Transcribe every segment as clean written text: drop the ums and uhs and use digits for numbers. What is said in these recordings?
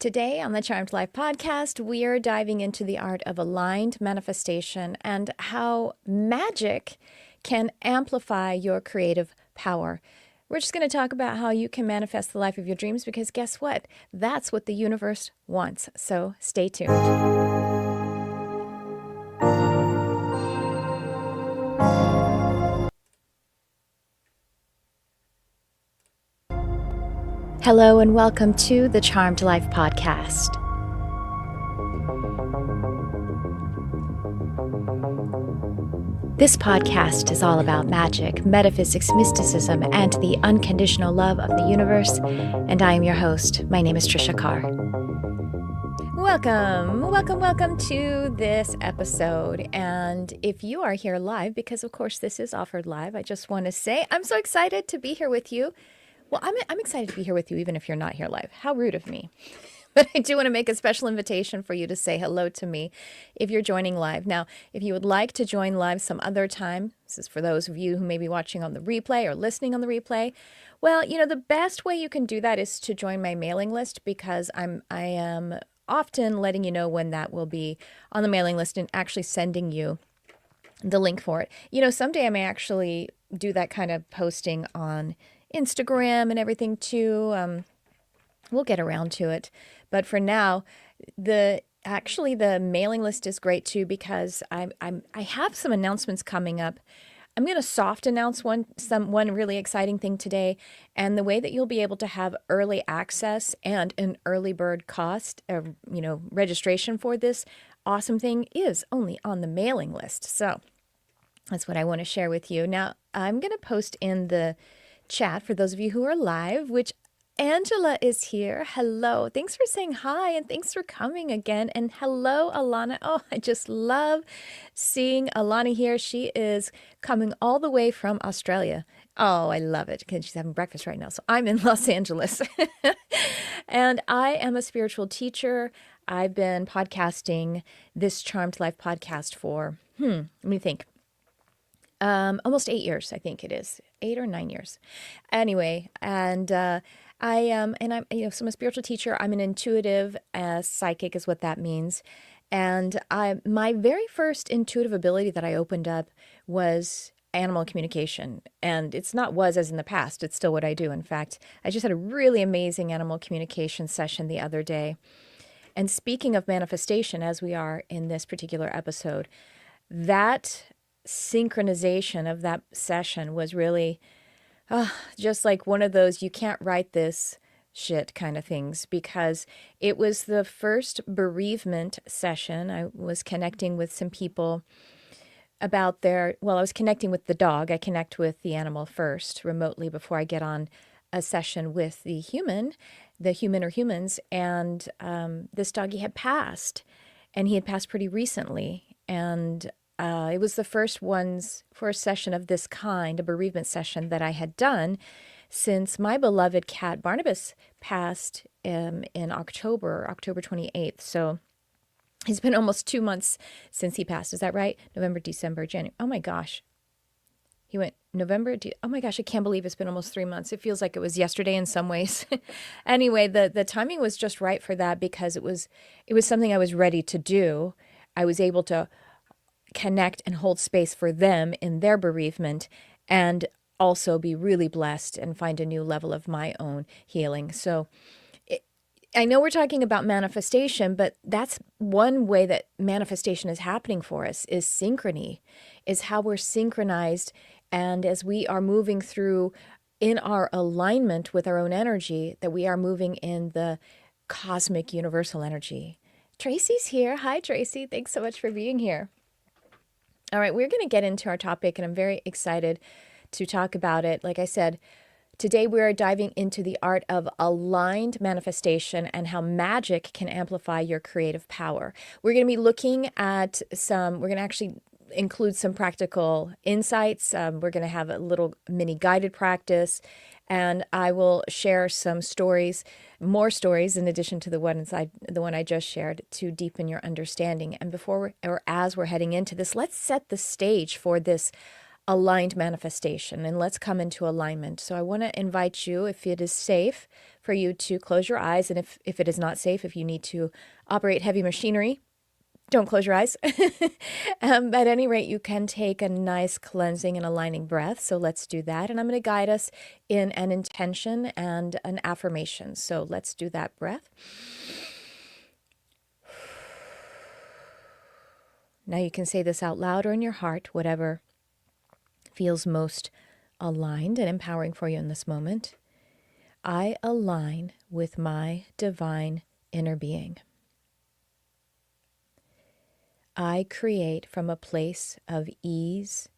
Today on the Charmed Life podcast, we are diving into the art of aligned manifestation and how magic can amplify your creative power. We're just going to talk about how you can manifest the life of your dreams because guess what? That's what the universe wants. So stay tuned. Hello and welcome to the Charmed Life podcast. This podcast is all about magic, metaphysics, mysticism, and the unconditional love of the universe. And I am your host. My name is Tricia Carr. Welcome to this episode. And if you are here live, because of course this is offered live, I just want to say I'm so excited to be here with you. Well, I'm excited to be here with you even if you're not here live. How rude of me. But I do want to make a special invitation for you to say hello to me if you're joining live. Now, if you would like to join live some other time, this is for those of you who may be watching on the replay or listening on the replay. Well, the best way you can do that is to join my mailing list because I am often letting you know when that will be on the mailing list and actually sending you the link for it. Someday I may actually do that kind of posting on Instagram and everything too. We'll get around to it. But for now, the mailing list is great too because I have some announcements coming up. I'm going to soft announce one really exciting thing today, and the way that you'll be able to have early access and an early bird cost, registration for this awesome thing is only on the mailing list. So that's what I want to share with you. Now, I'm going to post in the chat for those of you who are live, which Angela is here. Hello. Thanks for saying hi and thanks for coming again. And hello, Alana. Oh, I just love seeing Alana here. She is coming all the way from Australia. Oh, I love it because she's having breakfast right now. So I'm in Los Angeles and I am a spiritual teacher. I've been podcasting this Charmed Life podcast for, let me think. Almost 8 years, I think it is 8 or 9 years. Anyway, and so I'm a spiritual teacher. I'm an intuitive psychic is what that means. And my very first intuitive ability that I opened up was animal communication. And it's not was as in the past. It's still what I do. In fact, I just had a really amazing animal communication session the other day. And speaking of manifestation, as we are in this particular episode, that synchronization of that session was really just like one of those you can't write this shit kind of things because it was the first bereavement session. I was connecting with some people about I was connecting with the dog. I connect with the animal first remotely before I get on a session with the human or humans. And this doggy had passed, and he had passed pretty recently. And it was the first session of this kind, a bereavement session that I had done since my beloved cat Barnabas passed in October 28th. So it's been almost 2 months since he passed. Is that right? November, December, January. Oh my gosh. He went November. Oh my gosh, I can't believe it's been almost 3 months. It feels like it was yesterday in some ways. Anyway, the timing was just right for that because it was something I was ready to do. I was able to connect and hold space for them in their bereavement and also be really blessed and find a new level of my own healing. So I know we're talking about manifestation, but that's one way that manifestation is happening for us is synchrony, is how we're synchronized. And as we are moving through in our alignment with our own energy, that we are moving in the cosmic universal energy. Tracy's here. Hi, Tracy. Thanks so much for being here. All right, we're going to get into our topic, and I'm very excited to talk about it. Like I said, today we are diving into the art of aligned manifestation and how magic can amplify your creative power. We're going to be looking at we're going to actually include some practical insights. We're going to have a little mini guided practice, and I will share some stories, more stories in addition to the one I just shared to deepen your understanding. And as we're heading into this, let's set the stage for this aligned manifestation. And let's come into alignment. So I want to invite you, if it is safe for you to close your eyes, and if it is not safe, if you need to operate heavy machinery, don't close your eyes. At any rate, you can take a nice cleansing and aligning breath. So let's do that. And I'm going to guide us in an intention and an affirmation. So let's do that breath. Now you can say this out loud or in your heart, whatever feels most aligned and empowering for you in this moment. I align with my divine inner being. I create from a place of ease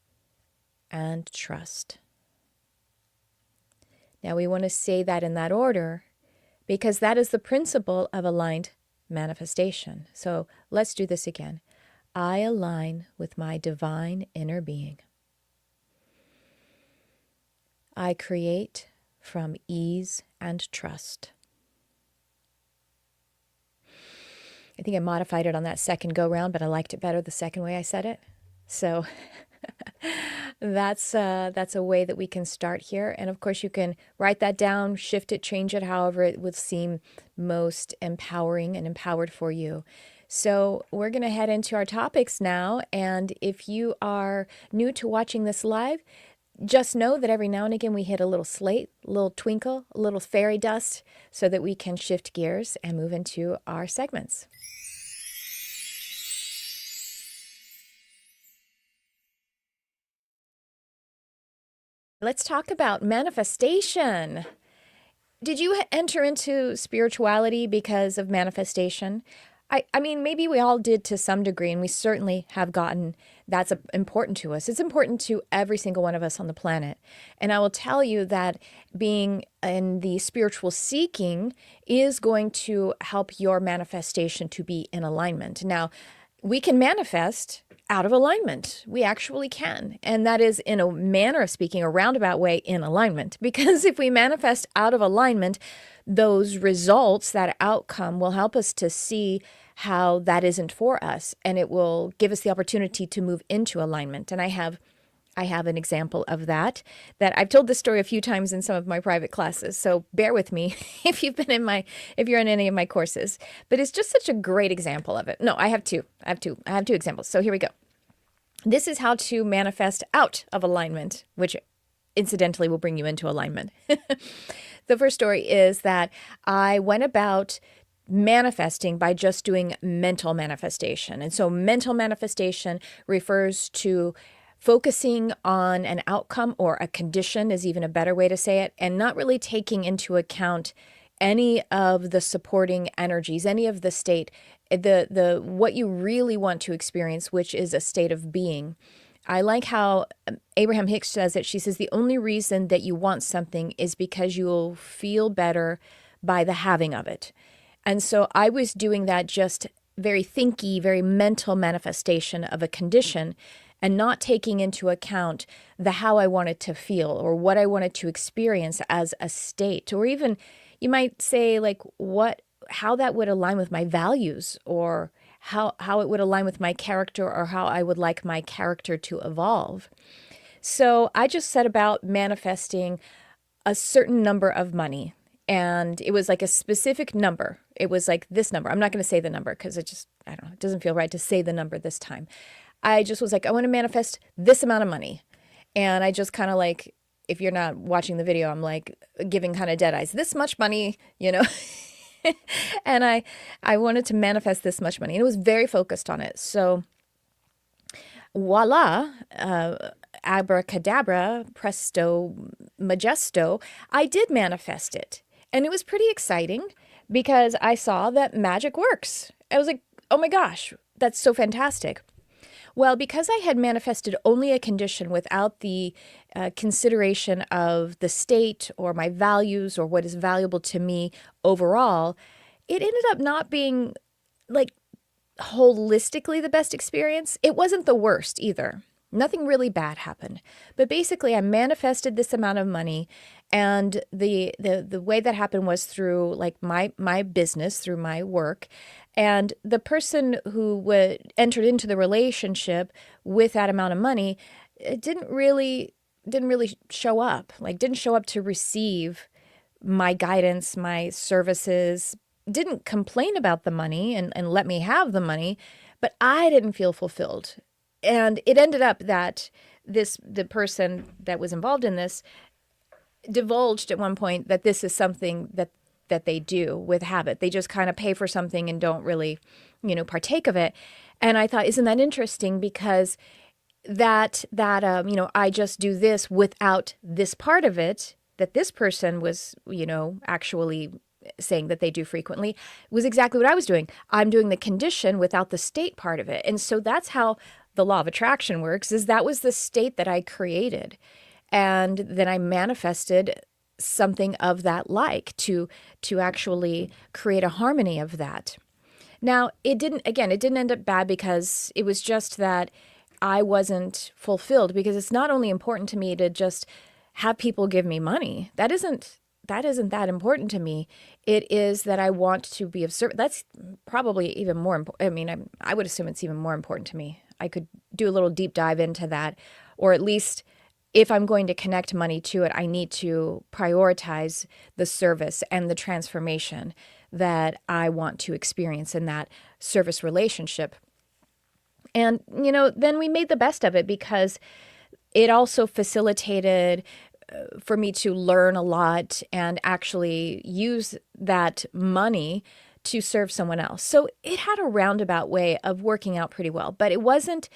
and trust. Now we want to say that in that order because that is the principle of aligned manifestation. So let's do this again. I align with my divine inner being. I create from ease and trust. I think I modified it on that second go round, but I liked it better the second way I said it. So that's a way that we can start here. And of course, you can write that down, shift it, change it, however it would seem most empowering and empowered for you. So we're going to head into our topics now. And if you are new to watching this live, just know that every now and again we hit a little slate, a little twinkle, a little fairy dust so that we can shift gears and move into our segments. Let's talk about manifestation. Did you enter into spirituality because of manifestation? I mean, maybe we all did to some degree, and we certainly have gotten that's important to us. It's important to every single one of us on the planet. And I will tell you that being in the spiritual seeking is going to help your manifestation to be in alignment. Now, we can manifest out of alignment. We actually can. And that is, in a manner of speaking, a roundabout way, in alignment. Because if we manifest out of alignment, those results, that outcome, will help us to see how that isn't for us. And it will give us the opportunity to move into alignment. And I have an example of that I've told this story a few times in some of my private classes. So bear with me if you're in any of my courses, but it's just such a great example of it. No, I have two examples. So here we go. This is how to manifest out of alignment, which incidentally will bring you into alignment. The first story is that I went about manifesting by just doing mental manifestation. And so mental manifestation refers to focusing on an outcome, or a condition is even a better way to say it, and not really taking into account any of the supporting energies, any of the state, the what you really want to experience, which is a state of being. I like how Abraham Hicks says it. She says, the only reason that you want something is because you'll feel better by the having of it. And so I was doing that, just very thinky, very mental manifestation of a condition, and not taking into account the how I wanted to feel or what I wanted to experience as a state, or even you might say like how that would align with my values, or how it would align with my character, or how I would like my character to evolve. So I just set about manifesting a certain number of money. And it was like a specific number. It was like this number. I'm not going to say the number because I don't know, it doesn't feel right to say the number this time. I just was like, I want to manifest this amount of money. And I just kind of like, if you're not watching the video, I'm like giving kind of dead eyes, this much money, and I wanted to manifest this much money. And it was very focused on it. So voila, abracadabra, presto, majesto, I did manifest it. And it was pretty exciting because I saw that magic works. I was like, oh my gosh, that's so fantastic. Well, because I had manifested only a condition without the consideration of the state or my values or what is valuable to me overall, it ended up not being like holistically the best experience. It wasn't the worst either. Nothing really bad happened. But basically, I manifested this amount of money, and the way that happened was through like my business, through my work. And the person who entered into the relationship with that amount of money, it didn't really show up. Like didn't show up to receive my guidance, my services, didn't complain about the money and let me have the money, but I didn't feel fulfilled. And it ended up that the person that was involved in this divulged at one point that this is something that they do with habit. They just kind of pay for something and don't really, partake of it. And I thought, isn't that interesting? Because I just do this without this part of it that this person was, actually saying that they do frequently was exactly what I was doing. I'm doing the condition without the state part of it. And so that's how the law of attraction works, is that was the state that I created. And then I manifested something of that to actually create a harmony of that. Now, it didn't end up bad because it was just that I wasn't fulfilled, because it's not only important to me to just have people give me money. That isn't that important to me. It is that I want to be of service. That's probably even more important. I mean, I would assume it's even more important to me. I could do a little deep dive into that, or at least if I'm going to connect money to it, I need to prioritize the service and the transformation that I want to experience in that service relationship. And, then we made the best of it, because it also facilitated for me to learn a lot and actually use that money to serve someone else. So it had a roundabout way of working out pretty well, but it wasn't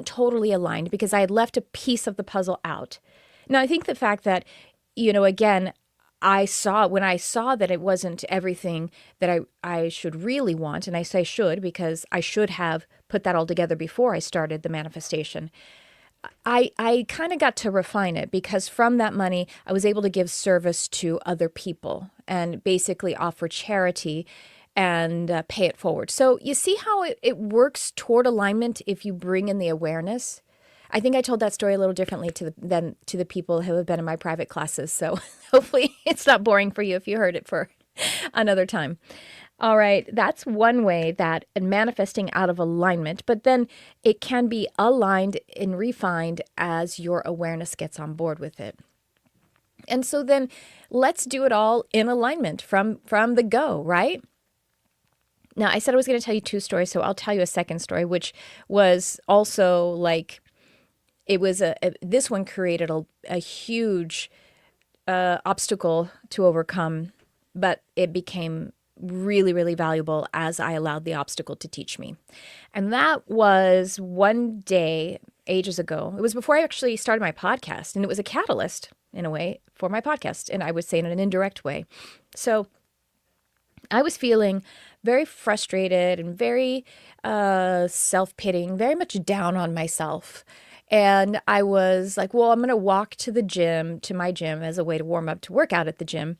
totally aligned, because I had left a piece of the puzzle out. Now, I think the fact that, again, when I saw that it wasn't everything that I should really want, and I say should because I should have put that all together before I started the manifestation, I kind of got to refine it, because from that money, I was able to give service to other people and basically offer charity and pay it forward. So you see how it works toward alignment if you bring in the awareness. I think I told that story a little differently than to the people who have been in my private classes. So hopefully it's not boring for you if you heard it for another time. All right, that's one way that manifesting out of alignment, but then it can be aligned and refined as your awareness gets on board with it. And so then let's do it all in alignment from the go, right? Now, I said I was going to tell you two stories, so I'll tell you a second story, which was also like, it was this one created a huge obstacle to overcome, but it became really, really valuable as I allowed the obstacle to teach me. And that was one day ages ago. It was before I actually started my podcast, and it was a catalyst in a way for my podcast, and I would say in an indirect way. So I was feeling very frustrated and very self-pitying, very much down on myself. And I was like, well, I'm going to walk to my gym as a way to warm up to work out at the gym.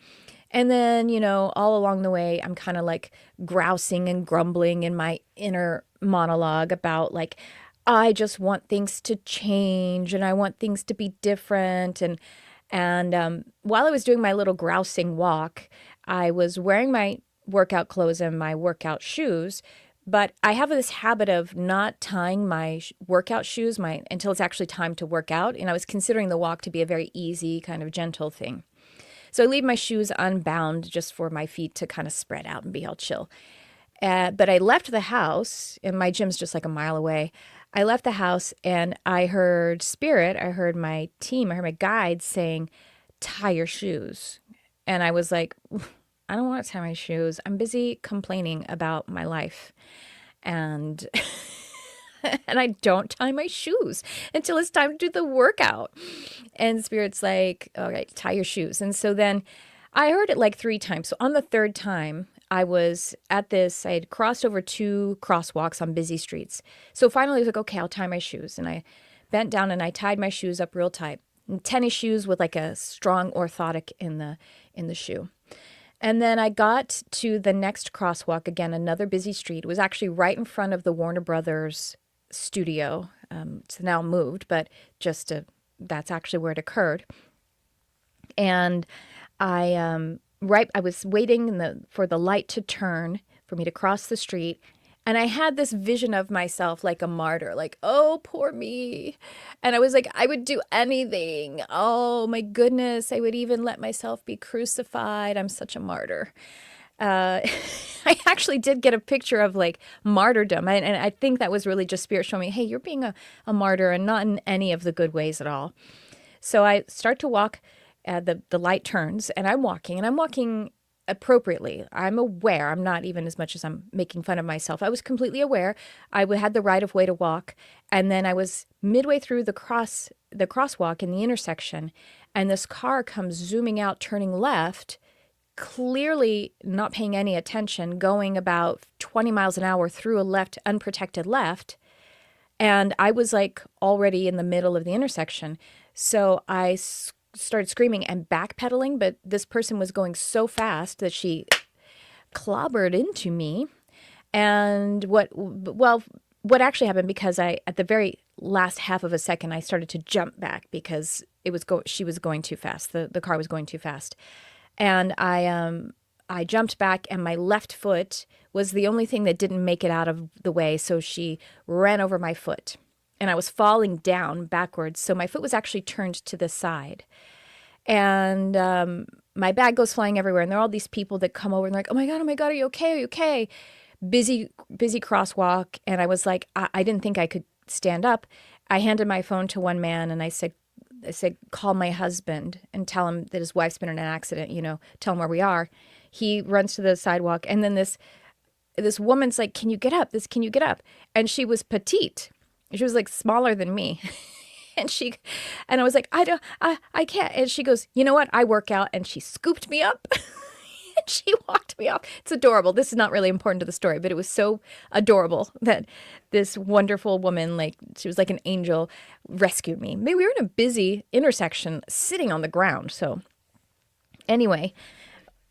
And then, all along the way, I'm kind of like grousing and grumbling in my inner monologue about like, I just want things to change and I want things to be different. And while I was doing my little grousing walk, I was wearing my workout clothes and my workout shoes. But I have this habit of not tying my workout shoes until it's actually time to work out. And I was considering the walk to be a very easy, kind of gentle thing. So I leave my shoes unbound just for my feet to kind of spread out and be all chill. But I left the house, and my gym's just like a mile away. I left the house and I heard spirit, I heard my team, I heard my guide saying, tie your shoes. And I was like, I don't want to tie my shoes. I'm busy complaining about my life. And and I don't tie my shoes until it's time to do the workout. And Spirit's like, all right, tie your shoes. And so then I heard it like 3 times. So on the 3rd time, I was at this, I had crossed over 2 crosswalks on busy streets. So finally I was like, okay, I'll tie my shoes. And I bent down and I tied my shoes up real tight. And tennis shoes with like a strong orthotic in the shoe. And then I got to the next crosswalk, again, another busy street. It was actually right in front of the Warner Brothers studio. It's now moved, but that's actually where it occurred. And I was waiting for the light to turn for me to cross the street. And I had this vision of myself like a martyr, like, oh, poor me. And I was like, I would do anything. Oh, my goodness. I would even let myself be crucified. I'm such a martyr. Uh, I actually did get a picture of like martyrdom. And I think that was really just spirit showing me, hey, you're being a martyr and not in any of the good ways at all. So I start to walk, the light turns, and I'm walking appropriately. I'm aware. I'm not even as much as I'm making fun of myself. I was completely aware. Had the right of way to walk, and then I was midway through the crosswalk in the intersection, and this car comes zooming out, turning left, clearly not paying any attention, going about 20 miles an hour through a unprotected left. And I was like already in the middle of the intersection. So I started screaming and backpedaling, but this person was going so fast that she clobbered into me. And what actually happened, because at the very last half of a second, I started to jump back because she was going too fast. The car was going too fast. And I jumped back, and my left foot was the only thing that didn't make it out of the way. So she ran over my foot, and I was falling down backwards. So my foot was actually turned to the side, and my bag goes flying everywhere. And there are all these people that come over and they're like, oh my God, are you okay? Are you okay? Busy crosswalk. And I was like, I didn't think I could stand up. I handed my phone to one man, and I said, call my husband and tell him that his wife's been in an accident, tell him where we are. He runs to the sidewalk, and then this woman's like, can you get up? Can you get up? And she was petite. She was like smaller than me. and I was like, I can't. And she goes, you know what? I work out. And she scooped me up. And she walked me off. It's adorable. This is not really important to the story, but it was so adorable that this wonderful woman, like she was like an angel, rescued me. Maybe we were in a busy intersection sitting on the ground. So anyway,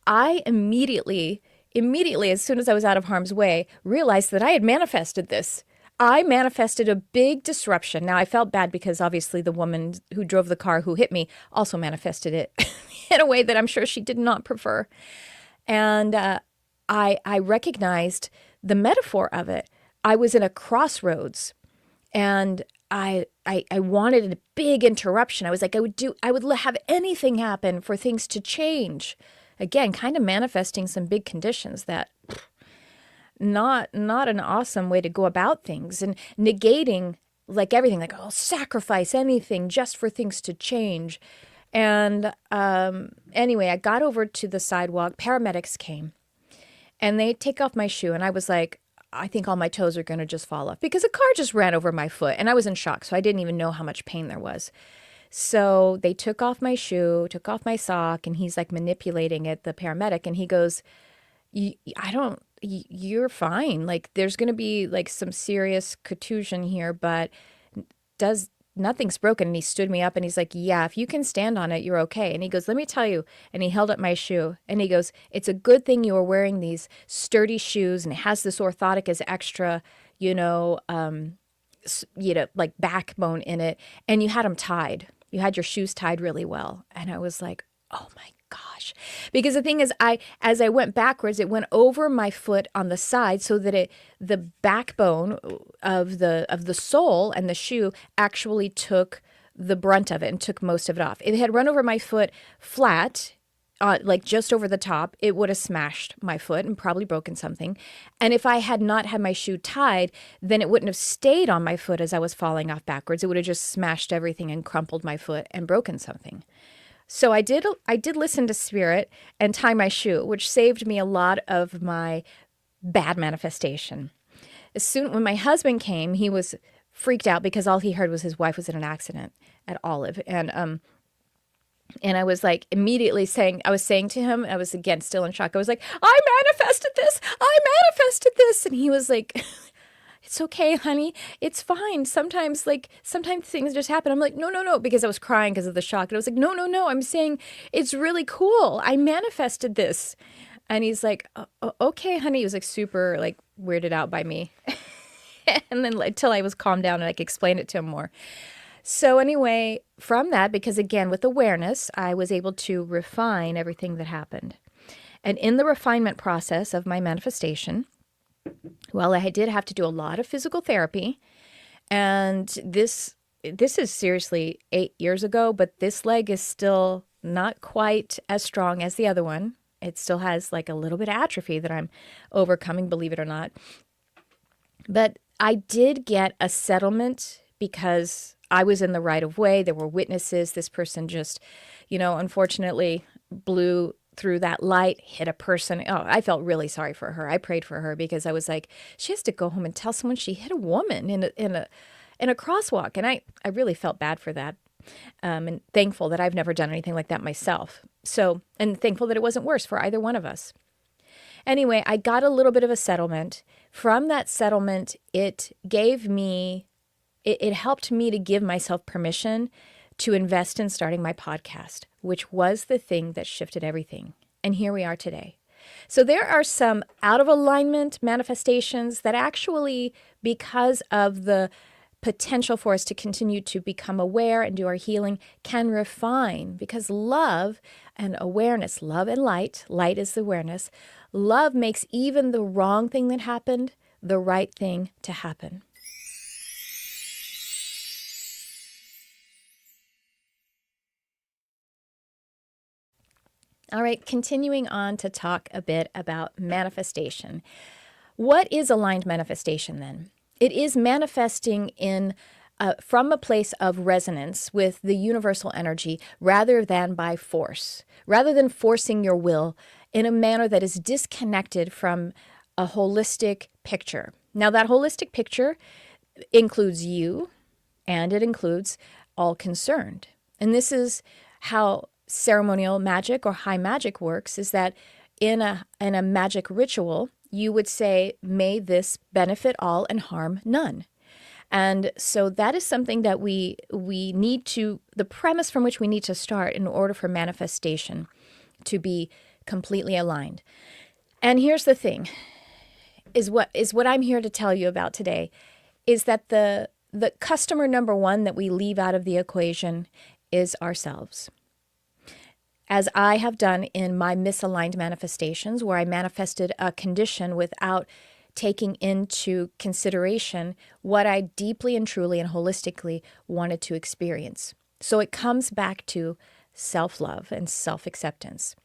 I immediately, as soon as I was out of harm's way, realized that I had manifested this. I manifested a big disruption. Now, I felt bad because obviously the woman who drove the car who hit me also manifested it in a way that I'm sure she did not prefer. And I recognized the metaphor of it. I was in a crossroads, and I wanted a big interruption. I was like, I would have anything happen for things to change. Again, kind of manifesting some big conditions that not an awesome way to go about things, and negating like everything, like, I'll sacrifice anything just for things to change. And anyway, I got over to the sidewalk. Paramedics came, and they take off my shoe, and I was like, I think all my toes are going to just fall off, because a car just ran over my foot, and I was in shock, so I didn't even know how much pain there was. So they took off my shoe, took off my sock, and he's like manipulating it, the paramedic, and he goes, you're fine. Like, there's going to be like some serious contusion here, but nothing's broken. And he stood me up, and he's like, yeah, if you can stand on it, you're okay. And he goes, let me tell you. And he held up my shoe, and he goes, it's a good thing you are wearing these sturdy shoes, and it has this orthotic as extra, like backbone in it. And you had them tied. You had your shoes tied really well. And I was like, oh my gosh. Because the thing is, as I went backwards, it went over my foot on the side, so that the backbone of the sole and the shoe actually took the brunt of it and took most of it off. If it had run over my foot flat, like just over the top, it would have smashed my foot and probably broken something. And if I had not had my shoe tied, then it wouldn't have stayed on my foot as I was falling off backwards. It would have just smashed everything and crumpled my foot and broken something. So I did listen to spirit and tie my shoe, which saved me a lot of my bad manifestation. When my husband came, he was freaked out because all he heard was his wife was in an accident at Olive. And I was like immediately saying to him, I was again still in shock. I was like, I manifested this. And he was like, it's okay, honey. It's fine. Sometimes things just happen. I'm like, no, because I was crying because of the shock. And I was like, no. I'm saying it's really cool. I manifested this. And he's like, okay, honey. He was like super like weirded out by me. And then until I was calmed down and I could explain it to him more. So anyway, from that, because again, with awareness, I was able to refine everything that happened. And in the refinement process of my manifestation, Well, I did have to do a lot of physical therapy, and this is seriously 8 years ago, but this leg is still not quite as strong as the other one. It still has like a little bit of atrophy that I'm overcoming, believe it or not. But I did get a settlement because I was in the right of way. There were witnesses. This person just, unfortunately blew through that light, hit a person. Oh, I felt really sorry for her. I prayed for her because I was like, she has to go home and tell someone she hit a woman in a crosswalk. And I really felt bad for that. And thankful that I've never done anything like that myself. So, and thankful that it wasn't worse for either one of us. Anyway, I got a little bit of a settlement. From that settlement, it helped me to give myself permission to invest in starting my podcast, which was the thing that shifted everything. And here we are today. So there are some out of alignment manifestations that actually, because of the potential for us to continue to become aware and do our healing, can refine, because love and awareness, love and light is the awareness, love makes even the wrong thing that happened the right thing to happen. All right, continuing on to talk a bit about manifestation. What is aligned manifestation then? It is manifesting from a place of resonance with the universal energy rather than by force, rather than forcing your will in a manner that is disconnected from a holistic picture. Now, that holistic picture includes you and it includes all concerned. And this is how ceremonial magic or high magic works, is that in a magic ritual, you would say, may this benefit all and harm none. And so that is something that we need to, the premise from which we need to start in order for manifestation to be completely aligned. And here's the thing, is what I'm here to tell you about today, is that the customer number one that we leave out of the equation is ourselves. As I have done in my misaligned manifestations, where I manifested a condition without taking into consideration what I deeply and truly and holistically wanted to experience. So it comes back to self-love and self-acceptance.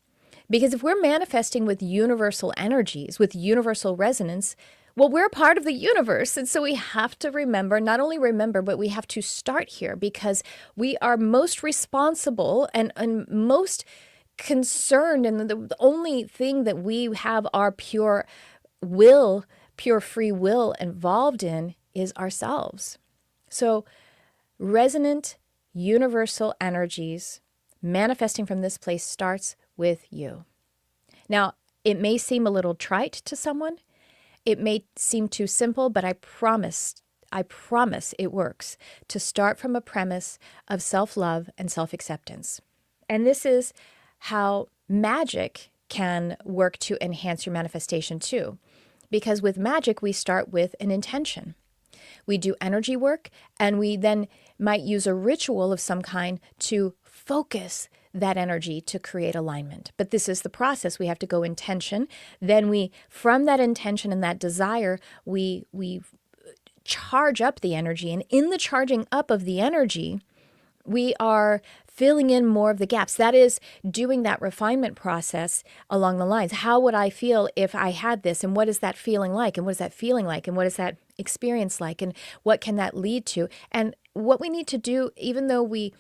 Because if we're manifesting with universal energies, with universal resonance, well, we're a part of the universe. And so we have to remember, not only remember, but we have to start here, because we are most responsible and most concerned. And the only thing that we have our pure free will involved in is ourselves. So resonant, universal energies manifesting from this place starts with you. Now, it may seem a little trite to someone. It may seem too simple, but I promise it works to start from a premise of self-love and self-acceptance. And this is how magic can work to enhance your manifestation too. Because with magic, we start with an intention. We do energy work, and we then might use a ritual of some kind to focus that energy to create alignment. But this is the process. We have to go intention. Then from that intention and that desire, we charge up the energy. And in the charging up of the energy, we are filling in more of the gaps. That is doing that refinement process along the lines. How would I feel if I had this? And what is that feeling like? And what is that feeling like? And what is that experience like? And what can that lead to? And what we need to do, even though we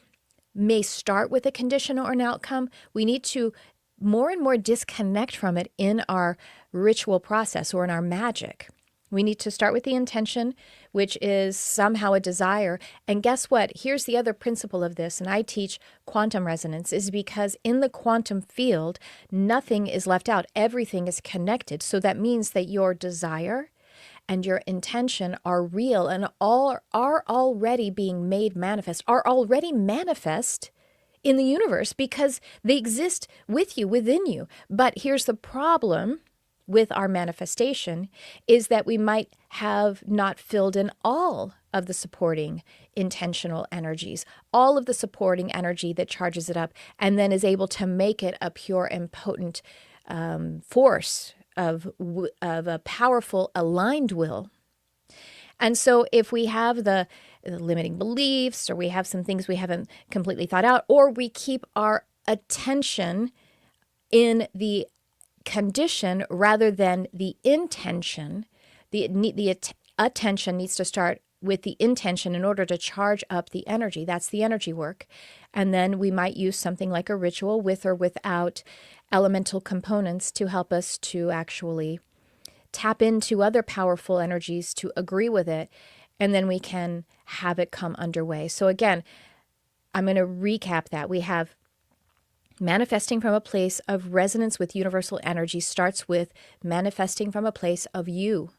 may start with a condition or an outcome, we need to more and more disconnect from it in our ritual process or in our magic. We need to start with the intention, which is somehow a desire. And guess what? Here's the other principle of this, and I teach quantum resonance, is because in the quantum field, nothing is left out. Everything is connected. So that means that your desire and your intention are real and are already being made manifest, are already manifest in the universe because they exist with you, within you. But here's the problem with our manifestation, is that we might have not filled in all of the supporting intentional energies, all of the supporting energy that charges it up and then is able to make it a pure and potent force of a powerful aligned will. And so if we have the limiting beliefs, or we have some things we haven't completely thought out, or we keep our attention in the condition rather than the intention, the attention needs to start with the intention in order to charge up the energy. That's the energy work. And then we might use something like a ritual with or without elemental components to help us to actually tap into other powerful energies to agree with it. And then we can have it come underway. So again, I'm going to recap that. We have manifesting from a place of resonance with universal energy starts with manifesting from a place of you.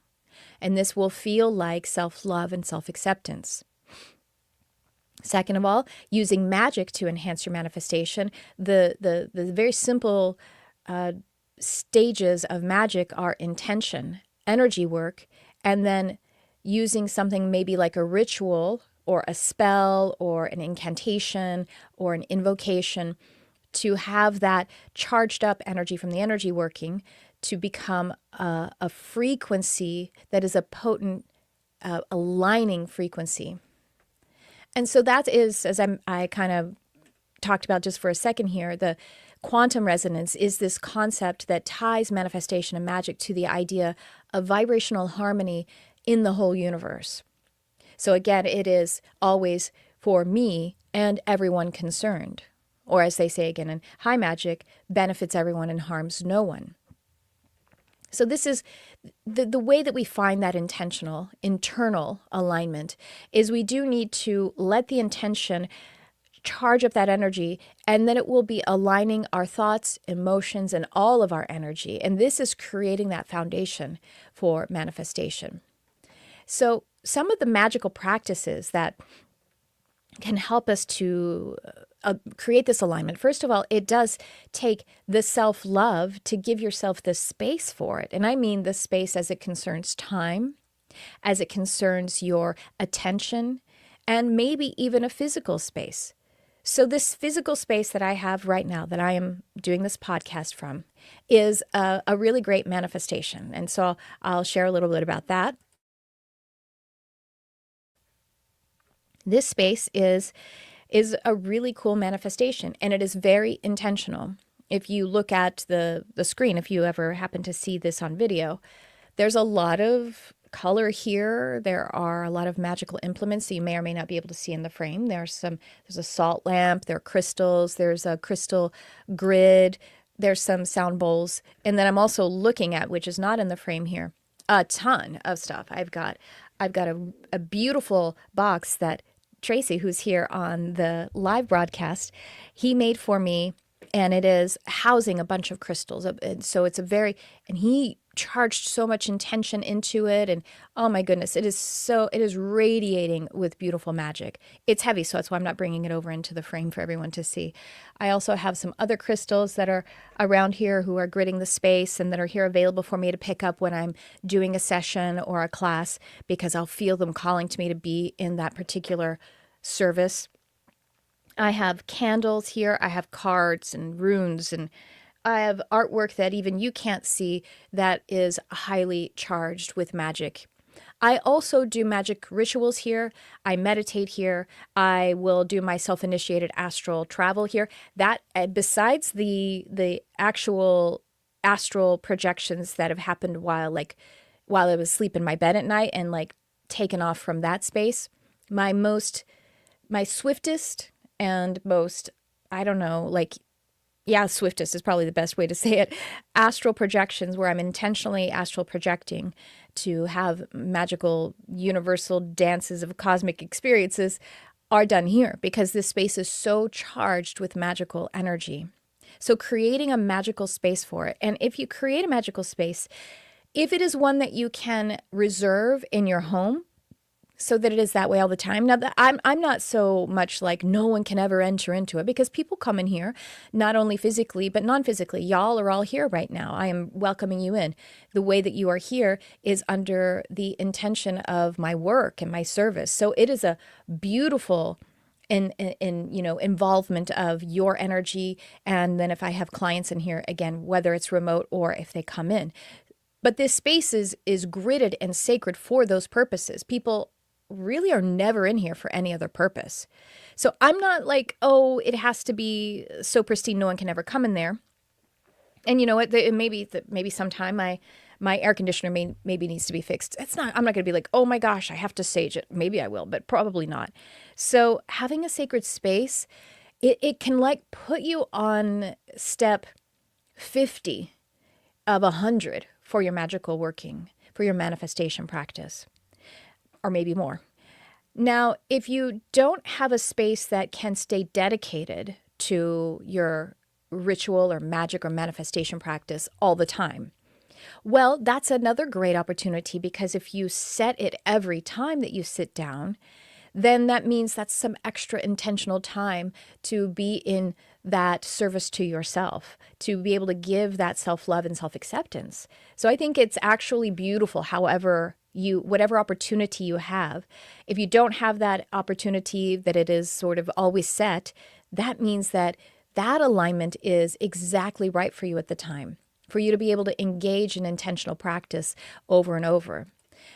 And this will feel like self-love and self-acceptance. Second of all, using magic to enhance your manifestation. The very simple stages of magic are intention, energy work, and then using something maybe like a ritual or a spell or an incantation or an invocation to have that charged up energy from the energy working to become a frequency that is a potent aligning frequency. And so that is, as I kind of talked about just for a second here, the quantum resonance is this concept that ties manifestation and magic to the idea of vibrational harmony in the whole universe. So again, it is always for me and everyone concerned. Or as they say again in high magic, benefits everyone and harms no one. So this is the way that we find that intentional, internal alignment is we do need to let the intention charge up that energy, and then it will be aligning our thoughts, emotions, and all of our energy. And this is creating that foundation for manifestation. So some of the magical practices that can help us to create this alignment. First of all, it does take the self-love to give yourself the space for it. And I mean the space as it concerns time, as it concerns your attention, and maybe even a physical space. So this physical space that I have right now that I am doing this podcast from is a really great manifestation. And so I'll share a little bit about that. This space is a really cool manifestation, and it is very intentional. If you look at the screen, if you ever happen to see this on video, there's a lot of color here. There are a lot of magical implements that you may or may not be able to see in the frame. There's a salt lamp, there are crystals, there's a crystal grid, there's some sound bowls, and then I'm also looking at, which is not in the frame here, a ton of stuff. I've got a beautiful box that Tracy, who's here on the live broadcast, he made for me, and it is housing a bunch of crystals. And so it's and he charged so much intention into it, and oh my goodness, it is radiating with beautiful magic. It's heavy, so that's why I'm not bringing it over into the frame for everyone to see. I also have some other crystals that are around here who are gridding the space and that are here available for me to pick up when I'm doing a session or a class, because I'll feel them calling to me to be in that particular service. I have candles here. I have cards and runes, and I have artwork that even you can't see that is highly charged with magic. I also do magic rituals here. I meditate here. I will do my self-initiated astral travel here. That, besides the actual astral projections that have happened while I was asleep in my bed at night and taken off from that space, my swiftest and most, swiftest is probably the best way to say it, astral projections where I'm intentionally astral projecting to have magical universal dances of cosmic experiences are done here, because this space is so charged with magical energy. So creating a magical space for it. And if you create a magical space, if it is one that you can reserve in your home, so that it is that way all the time. Now, I'm not so much like no one can ever enter into it, because people come in here, not only physically, but non-physically. Y'all are all here right now. I am welcoming you in. The way that you are here is under the intention of my work and my service. So it is a beautiful involvement of your energy. And then if I have clients in here, again, whether it's remote or if they come in, But this space is gridded and sacred for those purposes. People really are never in here for any other purpose. So I'm not like, oh, it has to be so pristine no one can ever come in there. And you know what? Maybe sometime my air conditioner maybe needs to be fixed. I'm not going to be like, oh my gosh, I have to sage it. Maybe I will, but probably not. So having a sacred space, it can like put you on step 50 of 100 for your magical working, for your manifestation practice, or maybe more. Now, if you don't have a space that can stay dedicated to your ritual or magic or manifestation practice all the time, well, that's another great opportunity, because if you set it every time that you sit down, then that means that's some extra intentional time to be in that service to yourself, to be able to give that self-love and self-acceptance. So I think it's actually beautiful, whatever opportunity you have. If you don't have that opportunity, that it is sort of always set, that means that alignment is exactly right for you at the time, for you to be able to engage in intentional practice over and over.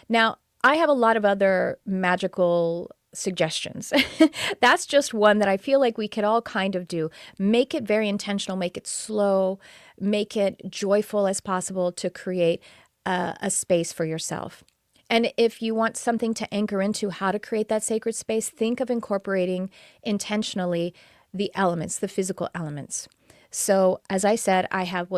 Now, I have a lot of other magical suggestions. That's just one that I feel like we could all kind of do. Make it very intentional, make it slow, make it joyful as possible to create a space for yourself. And if you want something to anchor into how to create that sacred space, think of incorporating intentionally the elements, the physical elements. So as I said, I have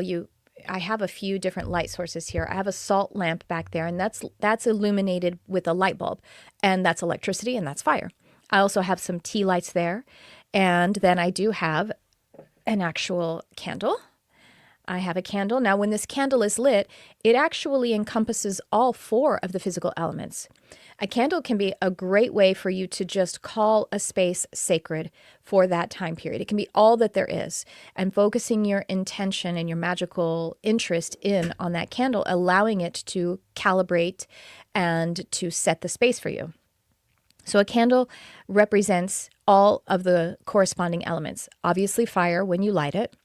a few different light sources here. I have a salt lamp back there, and that's illuminated with a light bulb, and that's electricity and that's fire. I also have some tea lights there, and then I do have an actual candle. I have a candle. Now, when this candle is lit, it actually encompasses all 4 of the physical elements. A candle can be a great way for you to just call a space sacred for that time period. It can be all that there is, and focusing your intention and your magical interest in on that candle, allowing it to calibrate and to set the space for you. So a candle represents all of the corresponding elements. Obviously, fire when you light it,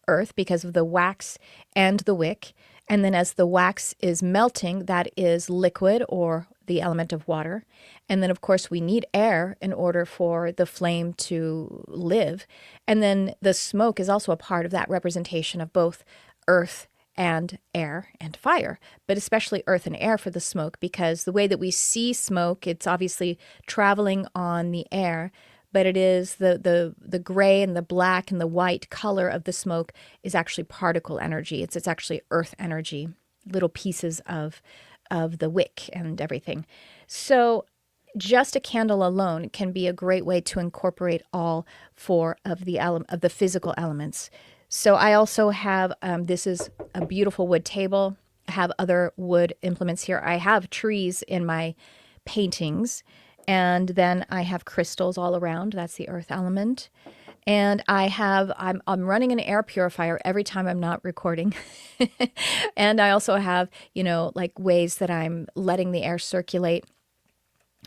earth because of the wax and the wick. And then as the wax is melting, that is liquid, or the element of water. And then, of course, we need air in order for the flame to live. And then the smoke is also a part of that representation of both earth and air and fire, but especially earth and air for the smoke, because the way that we see smoke, it's obviously traveling on the air, but it is the gray and the black and the white color of the smoke is actually particle energy. It's actually earth energy, little pieces of the wick and everything. So just a candle alone can be a great way to incorporate all 4 of the physical elements. So I also have, this is a beautiful wood table. I have other wood implements here. I have trees in my paintings, and then I have crystals all around. That's the earth element. And I'm running an air purifier every time I'm not recording. And I also have, like ways that I'm letting the air circulate.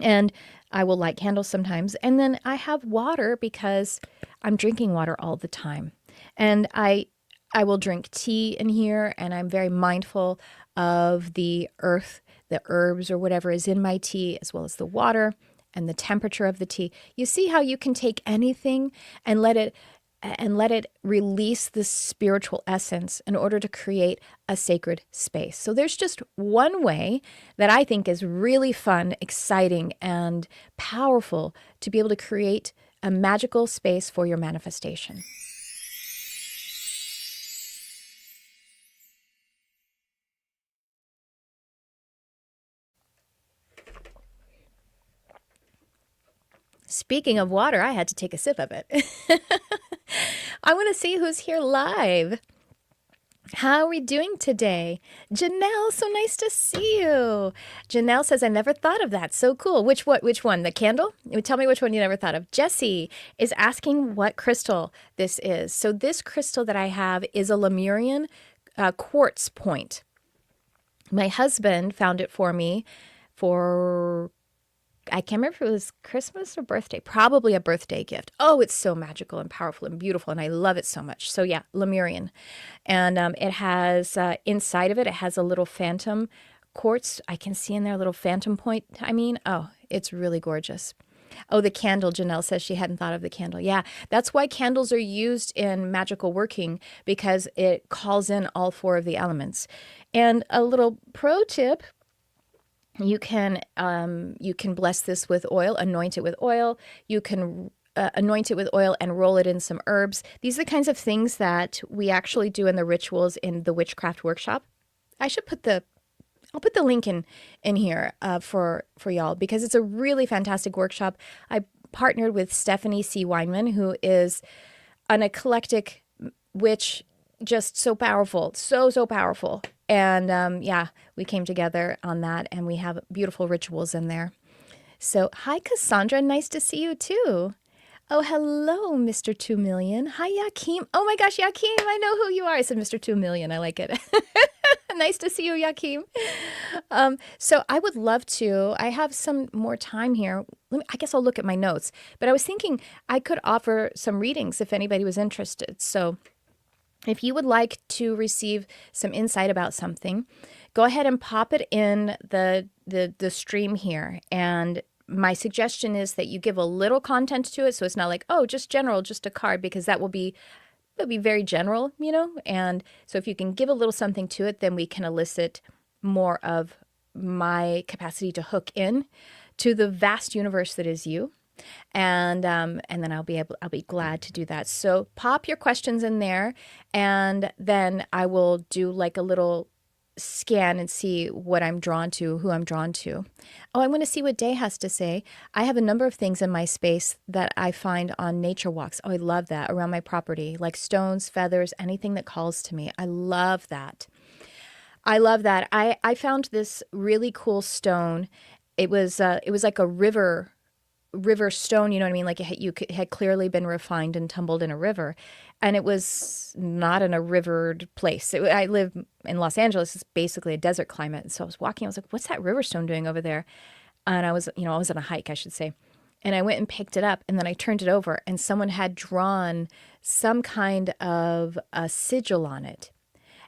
And I will light candles sometimes. And then I have water because I'm drinking water all the time. And I will drink tea in here, and I'm very mindful of the earth, the herbs or whatever is in my tea, as well as the water and the temperature of the tea. You see how you can take anything and let it release the spiritual essence in order to create a sacred space. So there's just one way that I think is really fun, exciting, and powerful to be able to create a magical space for your manifestation. Speaking of water, I had to take a sip of it. I want to see who's here live. How are we doing today? Janelle, so nice to see you. Janelle says, I never thought of that. So cool. Which one? The candle? Tell me which one you never thought of. Jessie is asking what crystal this is. So this crystal that I have is a Lemurian quartz point. My husband found it for me for I can't remember if it was Christmas or birthday, probably a birthday gift. Oh, it's so magical and powerful and beautiful, and I love it so much. So yeah, Lemurian. And it has, inside of it, it has a little phantom quartz. I can see in there a little phantom point. I mean, oh, it's really gorgeous. Oh, the candle, Janelle says she hadn't thought of the candle. Yeah, that's why candles are used in magical working, because it calls in all four of the elements. And a little pro tip, you can bless this with oil, anoint it with oil. You can anoint it with oil and roll it in some herbs. These are the kinds of things that we actually do in the rituals in the witchcraft workshop. I'll put the link in here for y'all, because it's a really fantastic workshop. I partnered with Stephanie C. Weinman, who is an eclectic witch, just so powerful, so powerful. And yeah, we came together on that, and we have beautiful rituals in there. So hi, Cassandra. Nice to see you too. Oh, hello, Mr. 2 Million. Hi, Yakim. Oh my gosh, Yakim, I know who you are. I said Mr. 2 Million. I like it. Nice to see you, Yakim. So I would love to. I have some more time here. I guess I'll look at my notes. But I was thinking I could offer some readings if anybody was interested. So if you would like to receive some insight about something, go ahead and pop it in the stream here. And my suggestion is that you give a little content to it, so it's not like, oh, just general, just a card, because that'll be very general, you know? And so if you can give a little something to it, then we can elicit more of my capacity to hook in to the vast universe that is you. And then I'll be glad to do that. So pop your questions in there, and then I will do like a little scan and see what I'm drawn to, who I'm drawn to. Oh, I want to see what Day has to say. I have a number of things in my space that I find on nature walks. Oh, I love that, around my property, like stones, feathers, anything that calls to me. I love that. I found this really cool stone. It was like a river stone, you know what I mean? Like it had clearly been refined and tumbled in a river, and it was not in a rivered place. I live in Los Angeles. It's basically a desert climate. And so I was walking, I was like, what's that river stone doing over there? And I was on a hike, I should say. And I went and picked it up, and then I turned it over, and someone had drawn some kind of a sigil on it.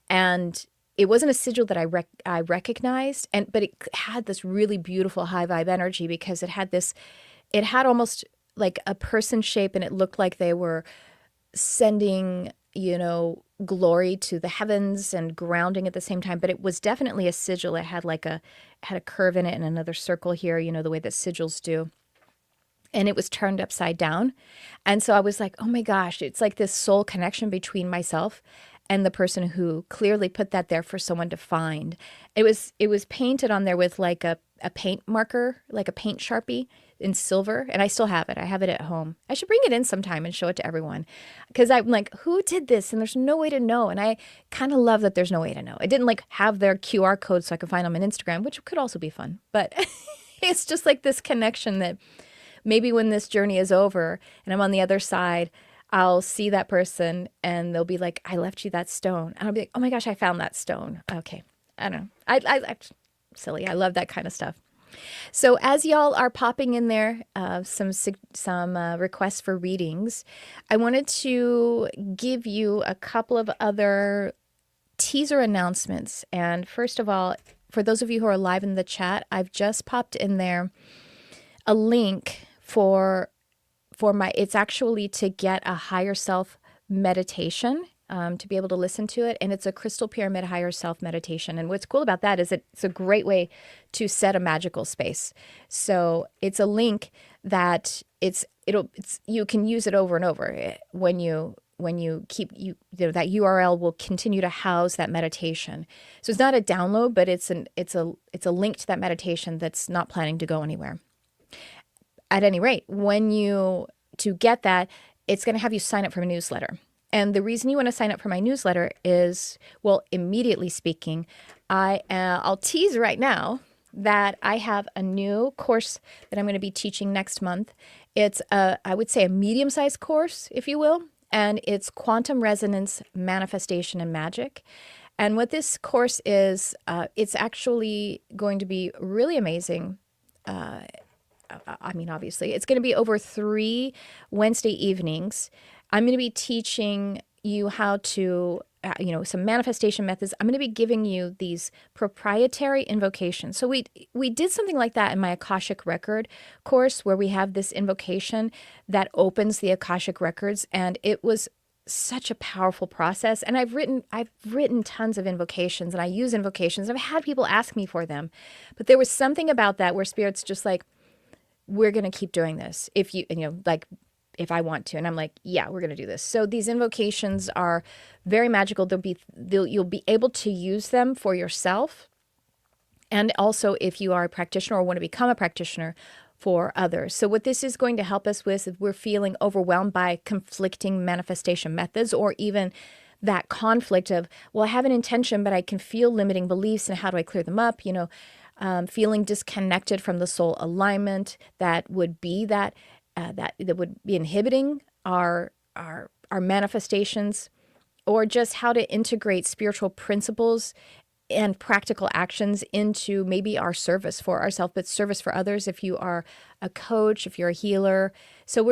And it wasn't a sigil that I recognized, but it had this really beautiful high vibe energy, because it had almost like a person shape, and it looked like they were sending, glory to the heavens and grounding at the same time. But it was definitely a sigil. It had a curve in it and another circle here, the way that sigils do. And it was turned upside down. And so I was like, oh my gosh, it's like this soul connection between myself and the person who clearly put that there for someone to find. It was painted on there with like a paint marker, like a paint Sharpie in silver, and I still have it. I have it at home. I should bring it in sometime and show it to everyone, because I'm like, who did this? And there's no way to know. And I kind of love that there's no way to know. I didn't like have their QR code so I could find them on Instagram, which could also be fun. But it's just like this connection that maybe when this journey is over and I'm on the other side, I'll see that person and they'll be like, I left you that stone. And I'll be like, oh my gosh, I found that stone. Okay. I don't know. I silly. I love that kind of stuff. So as y'all are popping in there, some requests for readings, I wanted to give you a couple of other teaser announcements. And first of all, for those of you who are live in the chat, I've just popped in there a link for it's actually to get a higher self meditation, to be able to listen to it. And it's a crystal pyramid higher self meditation. And what's cool about that is it's a great way to set a magical space. So it's a link that you can use it over and over. When you keep that URL will continue to house that meditation. So it's not a download, but it's a link to that meditation that's not planning to go anywhere. At any rate, to get that, it's going to have you sign up for a newsletter. And the reason you want to sign up for my newsletter is, well, immediately speaking, I'll tease right now that I have a new course that I'm going to be teaching next month. It's I would say a medium-sized course, if you will, and it's Quantum Resonance, Manifestation, and Magic. And what this course is, it's actually going to be really amazing. I mean, obviously, it's going to be over 3 Wednesday evenings. I'm going to be teaching you how to, some manifestation methods. I'm going to be giving you these proprietary invocations. So we did something like that in my Akashic Record course, where we have this invocation that opens the Akashic Records, and it was such a powerful process. And I've written tons of invocations, and I use invocations. I've had people ask me for them, but there was something about that where Spirit's just like, we're going to keep doing this if I want to. And I'm like, yeah, we're going to do this. So these invocations are very magical. You'll be able to use them for yourself. And also if you are a practitioner or want to become a practitioner, for others. So what this is going to help us with, if we're feeling overwhelmed by conflicting manifestation methods, or even that conflict of, well, I have an intention, but I can feel limiting beliefs, and how do I clear them up? Feeling disconnected from the soul alignment that would be that would be inhibiting our manifestations, or just how to integrate spiritual principles and practical actions into maybe our service for ourselves, but service for others. If you are a coach, if you're a healer. So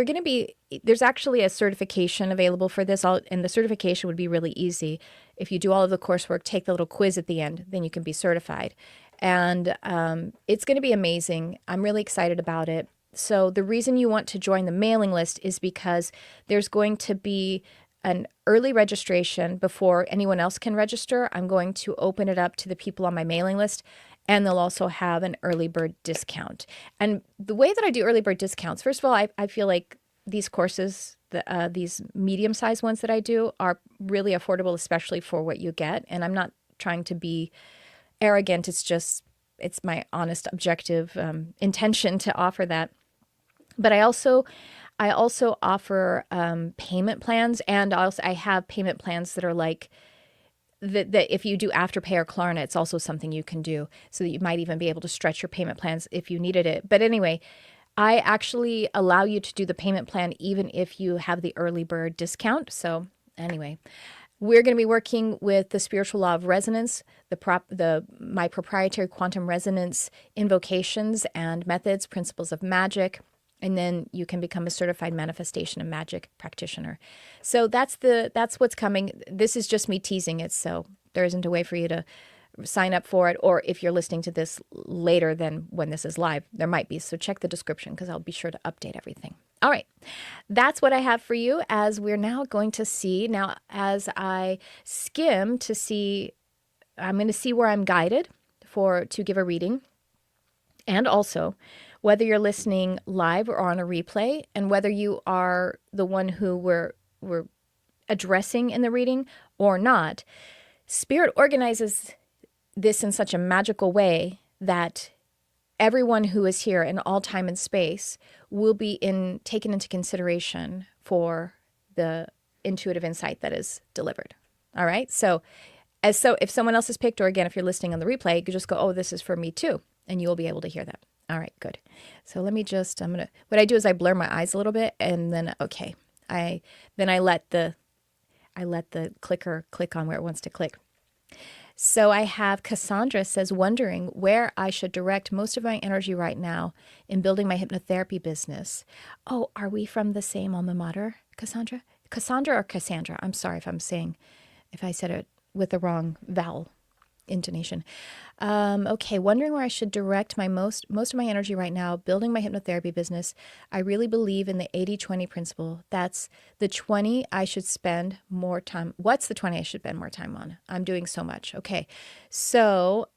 there's actually a certification available for this, and the certification would be really easy. If you do all of the coursework, take the little quiz at the end, then you can be certified. And it's going to be amazing. I'm really excited about it. So the reason you want to join the mailing list is because there's going to be an early registration before anyone else can register. I'm going to open it up to the people on my mailing list, and they'll also have an early bird discount. And the way that I do early bird discounts, first of all, I feel like these courses, these medium-sized ones that I do, are really affordable, especially for what you get. And I'm not trying to be arrogant. It's my honest, objective intention to offer that. But I also offer payment plans, and I have payment plans that are like that if you do Afterpay or Klarna, it's also something you can do, so that you might even be able to stretch your payment plans if you needed it. But anyway, I actually allow you to do the payment plan even if you have the early bird discount. So anyway, we're going to be working with the spiritual law of resonance, my proprietary quantum resonance invocations and methods, principles of magic. And then you can become a certified manifestation and magic practitioner. So that's what's coming. This is just me teasing it, so there isn't a way for you to sign up for it. Or if you're listening to this later than when this is live, there might be. So check the description, because I'll be sure to update everything. All right, that's what I have for you. As we're now going to see, as I skim to see, I'm going to see where I'm guided to give a reading, and also whether you're listening live or on a replay, and whether you are the one who we're addressing in the reading or not. Spirit organizes this in such a magical way that everyone who is here in all time and space will be taken into consideration for the intuitive insight that is delivered. All right? So if someone else is picked, or again, if you're listening on the replay, you could just go, oh, this is for me too, and you will be able to hear that. All right, good. So let me what I do is I blur my eyes a little bit, and then, okay, I let the clicker click on where it wants to click. So I have Cassandra says, wondering where I should direct most of my energy right now in building my hypnotherapy business. Oh, are we from the same alma mater, Cassandra? Cassandra or Cassandra? I'm sorry if I said it with the wrong vowel intonation. Okay, wondering where I should direct my most of my energy right now, building my hypnotherapy business. I really believe in the 80-20 principle. That's the 20 I should spend more time. What's the 20 I should spend more time on? I'm doing so much. Okay. So,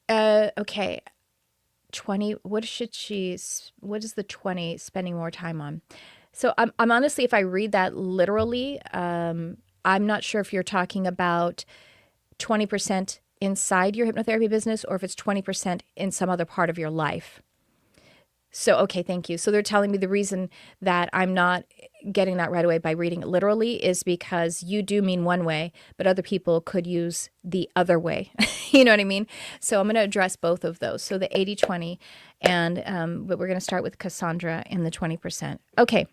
okay. 20, what is the 20 spending more time on? So I'm honestly, if I read that literally, I'm not sure if you're talking about 20% inside your hypnotherapy business, or if it's 20% in some other part of your life. So, okay, thank you. So they're telling me the reason that I'm not getting that right away by reading it literally is because you do mean one way, but other people could use the other way. You know what I mean? So I'm going to address both of those. So the 80-20, but we're going to start with Cassandra and the 20%. Okay.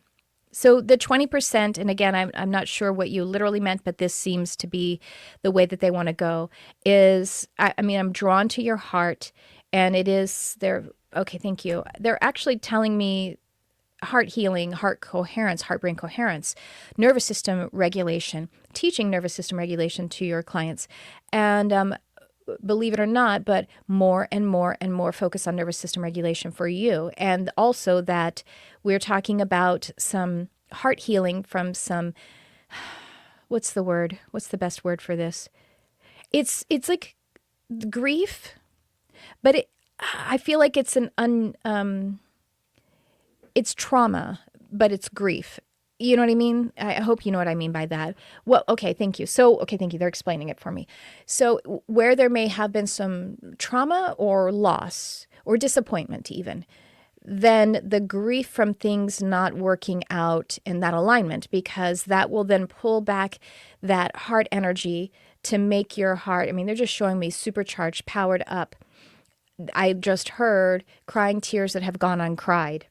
So the 20%, and again, I'm not sure what you literally meant, but this seems to be the way that they want to go, is, I'm drawn to your heart, and it is there. okay, thank you. They're actually telling me heart healing, heart coherence, heart brain coherence, nervous system regulation, teaching nervous system regulation to your clients. And believe it or not, but more and more and more focus on nervous system regulation for you. And also that we're talking about some heart healing from some, what's the word? What's the best word for this? It's like grief, but I feel like it's it's trauma, but it's grief. You know what I mean? I hope you know what I mean by that. Well, okay, thank you. So, okay, thank you. They're explaining it for me. So, where there may have been some trauma or loss or disappointment, even, then the grief from things not working out in that alignment, because that will then pull back that heart energy to make your heart. I mean, they're just showing me supercharged, powered up. I just heard crying tears that have gone uncried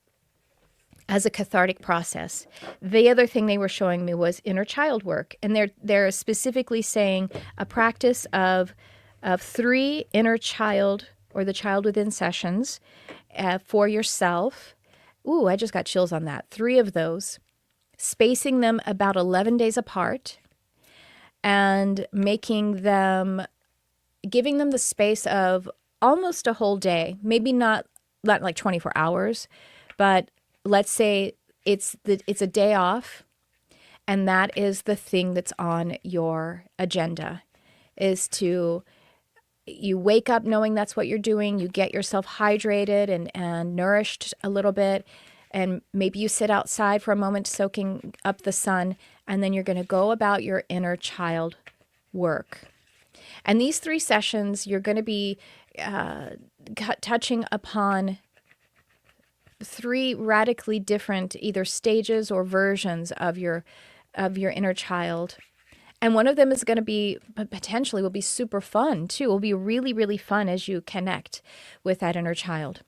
as a cathartic process. The other thing they were showing me was inner child work, and they're specifically saying a practice of 3 inner child or the child within sessions for yourself. Ooh, I just got chills on that. 3 of those, spacing them about 11 days apart, and making them, giving them the space of almost a whole day, maybe not like 24 hours, but let's say it's a day off, and that is the thing that's on your agenda, is to, you wake up knowing that's what you're doing, you get yourself hydrated and nourished a little bit, and maybe you sit outside for a moment soaking up the sun, and then you're going to go about your inner child work. And these 3 sessions, you're going to be touching upon 3 radically different either stages or versions of your inner child. And one of them is going to be, potentially will be super fun too. It will be really, really fun as you connect with that inner child.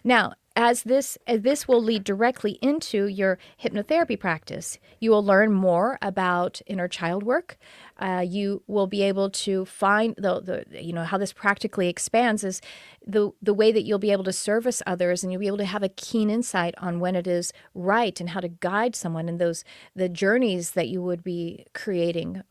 Now, as this will lead directly into your hypnotherapy practice. You will learn more about inner child work. You will be able to find the how this practically expands is the way that you'll be able to service others, and you'll be able to have a keen insight on when it is right and how to guide someone in the journeys that you would be creating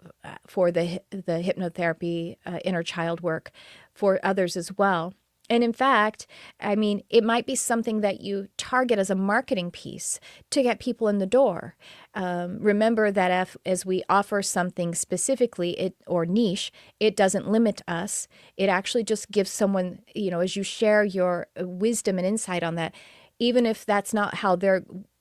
for the hypnotherapy inner child work for others as well. And in fact, I mean, it might be something that you target as a marketing piece to get people in the door. Remember that as we offer something specifically or niche, it doesn't limit us. It actually just gives someone, as you share your wisdom and insight on that, even if that's not how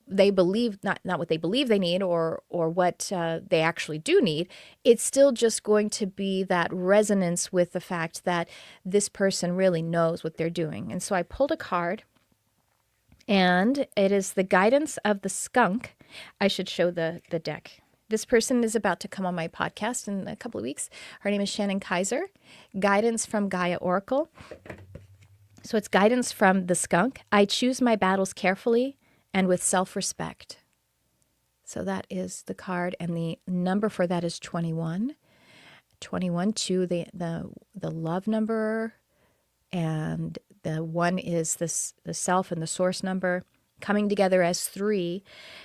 they believe, not what they believe they need or what they actually do need, it's still just going to be that resonance with the fact that this person really knows what they're doing. And so I pulled a card, and it is the guidance of the skunk. I should show the deck. This person is about to come on my podcast in a couple of weeks. Her name is Shannon Kaiser. Guidance from Gaia Oracle. So it's guidance from the skunk. I choose my battles carefully and with self-respect. So that is the card, and the number for that is 21. 21, 2, the love number, and the 1 is the self and the source number coming together as 3,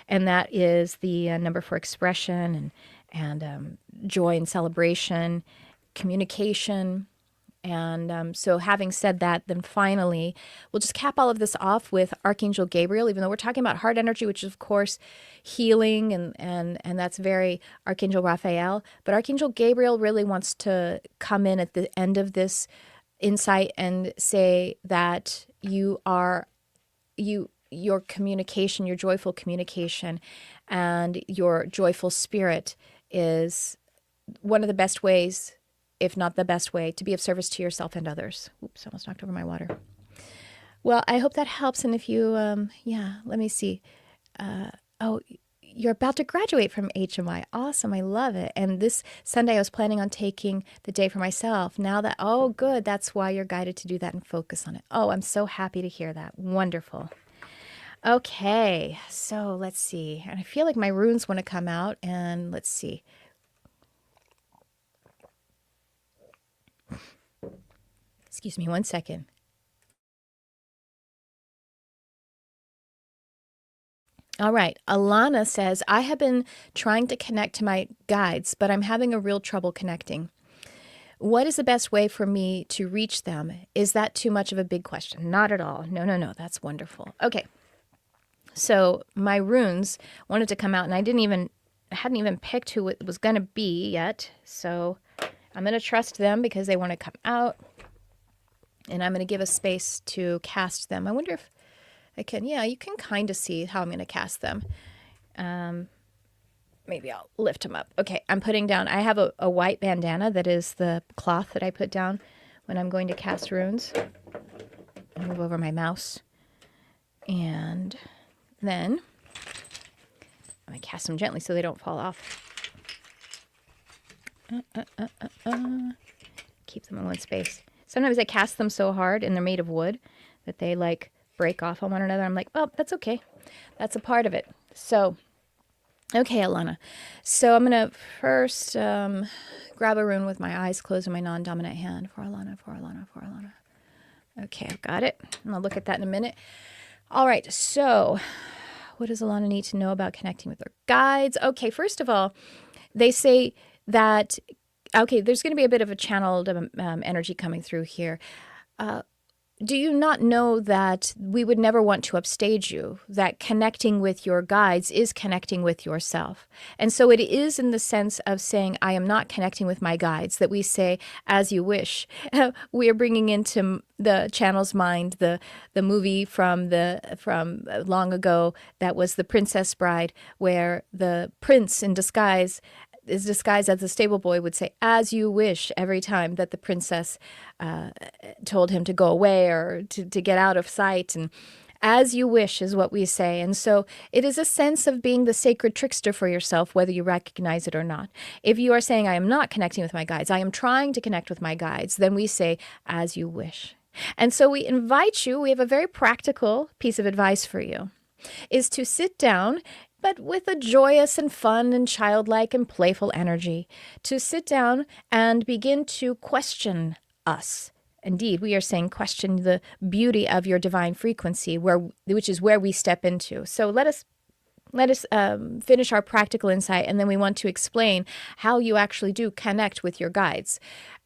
and that is the number for expression and joy and celebration, communication. And so having said that, then finally, we'll just cap all of this off with Archangel Gabriel, even though we're talking about heart energy, which is, of course, healing, and that's very Archangel Raphael. But Archangel Gabriel really wants to come in at the end of this insight and say that your communication, your joyful communication, and your joyful spirit is one of the best ways, if not the best way, to be of service to yourself and others. Oops, I almost knocked over my water. Well, I hope that helps. And if you, let me see. You're about to graduate from HMI. Awesome. I love it. And this Sunday, I was planning on taking the day for myself. Now that, oh, good. That's why you're guided to do that and focus on it. Oh, I'm so happy to hear that. Wonderful. Okay. So let's see. And I feel like my runes want to come out. And let's see. Excuse me 1 second. All right. Alana says, I have been trying to connect to my guides, but I'm having a real trouble connecting. What is the best way for me to reach them? Is that too much of a big question? Not at all. No, no, no. That's wonderful. Okay. So my runes wanted to come out, and I hadn't even picked who it was going to be yet. So I'm going to trust them because they want to come out, and I'm going to give a space to cast them. I wonder if I can. Yeah, you can kind of see how I'm going to cast them. Maybe I'll lift them up. Okay, I'm putting down, I have a white bandana that is the cloth that I put down when I'm going to cast runes. I'll move over my mouse. And then I'm going to cast them gently so they don't fall off. Keep them in one space. Sometimes I cast them so hard and they're made of wood that they like break off on one another. I'm like, oh, that's okay. That's a part of it. So, okay, Alana. So I'm going to first grab a rune with my eyes closed and my non-dominant hand. For Alana, for Alana, for Alana. Okay, I've got it. And I'll look at that in a minute. All right, so what does Alana need to know about connecting with her guides? Okay, first of all, they say that, okay, there's going to be a bit of a channeled energy coming through here. Do you not know that we would never want to upstage you, that connecting with your guides is connecting with yourself? And so it is in the sense of saying, I am not connecting with my guides, that we say, as you wish. We are bringing into the channel's mind the movie from long ago that was The Princess Bride, where the prince in disguise is disguised as a stable boy would say, as you wish, every time that the princess told him to go away or to get out of sight. And as you wish is what we say. And so it is a sense of being the sacred trickster for yourself, whether you recognize it or not. If you are saying, I am not connecting with my guides, I am trying to connect with my guides, then we say, as you wish. And so we invite you, we have a very practical piece of advice for you, is to sit down, but with a joyous and fun and childlike and playful energy, to sit down and begin to question us. Indeed, we are saying question the beauty of your divine frequency, which is where we step into. So let us finish our practical insight, and then we want to explain how you actually do connect with your guides.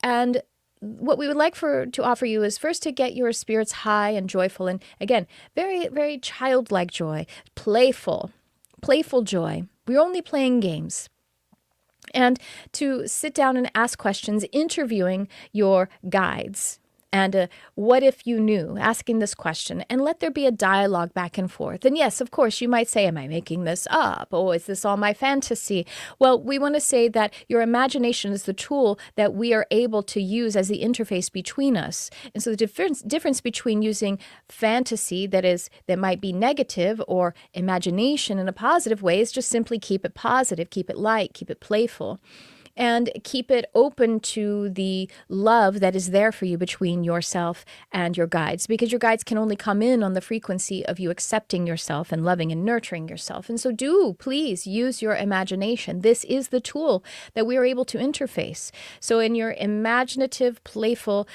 And what we would like to offer you is first to get your spirits high and joyful, and again, very, very childlike joy, playful joy. We're only playing games. And to sit down and ask questions, interviewing your guides. And what if you knew, asking this question, and let there be a dialogue back and forth. And yes, of course, you might say, am I making this up? Oh, is this all my fantasy? Well, we want to say that your imagination is the tool that we are able to use as the interface between us. And so the difference between using fantasy that might be negative or imagination in a positive way is just simply keep it positive, keep it light, keep it playful. And keep it open to the love that is there for you between yourself and your guides, because your guides can only come in on the frequency of you accepting yourself and loving and nurturing yourself. And so please use your imagination. This is the tool that we are able to interface. So in your imaginative, playful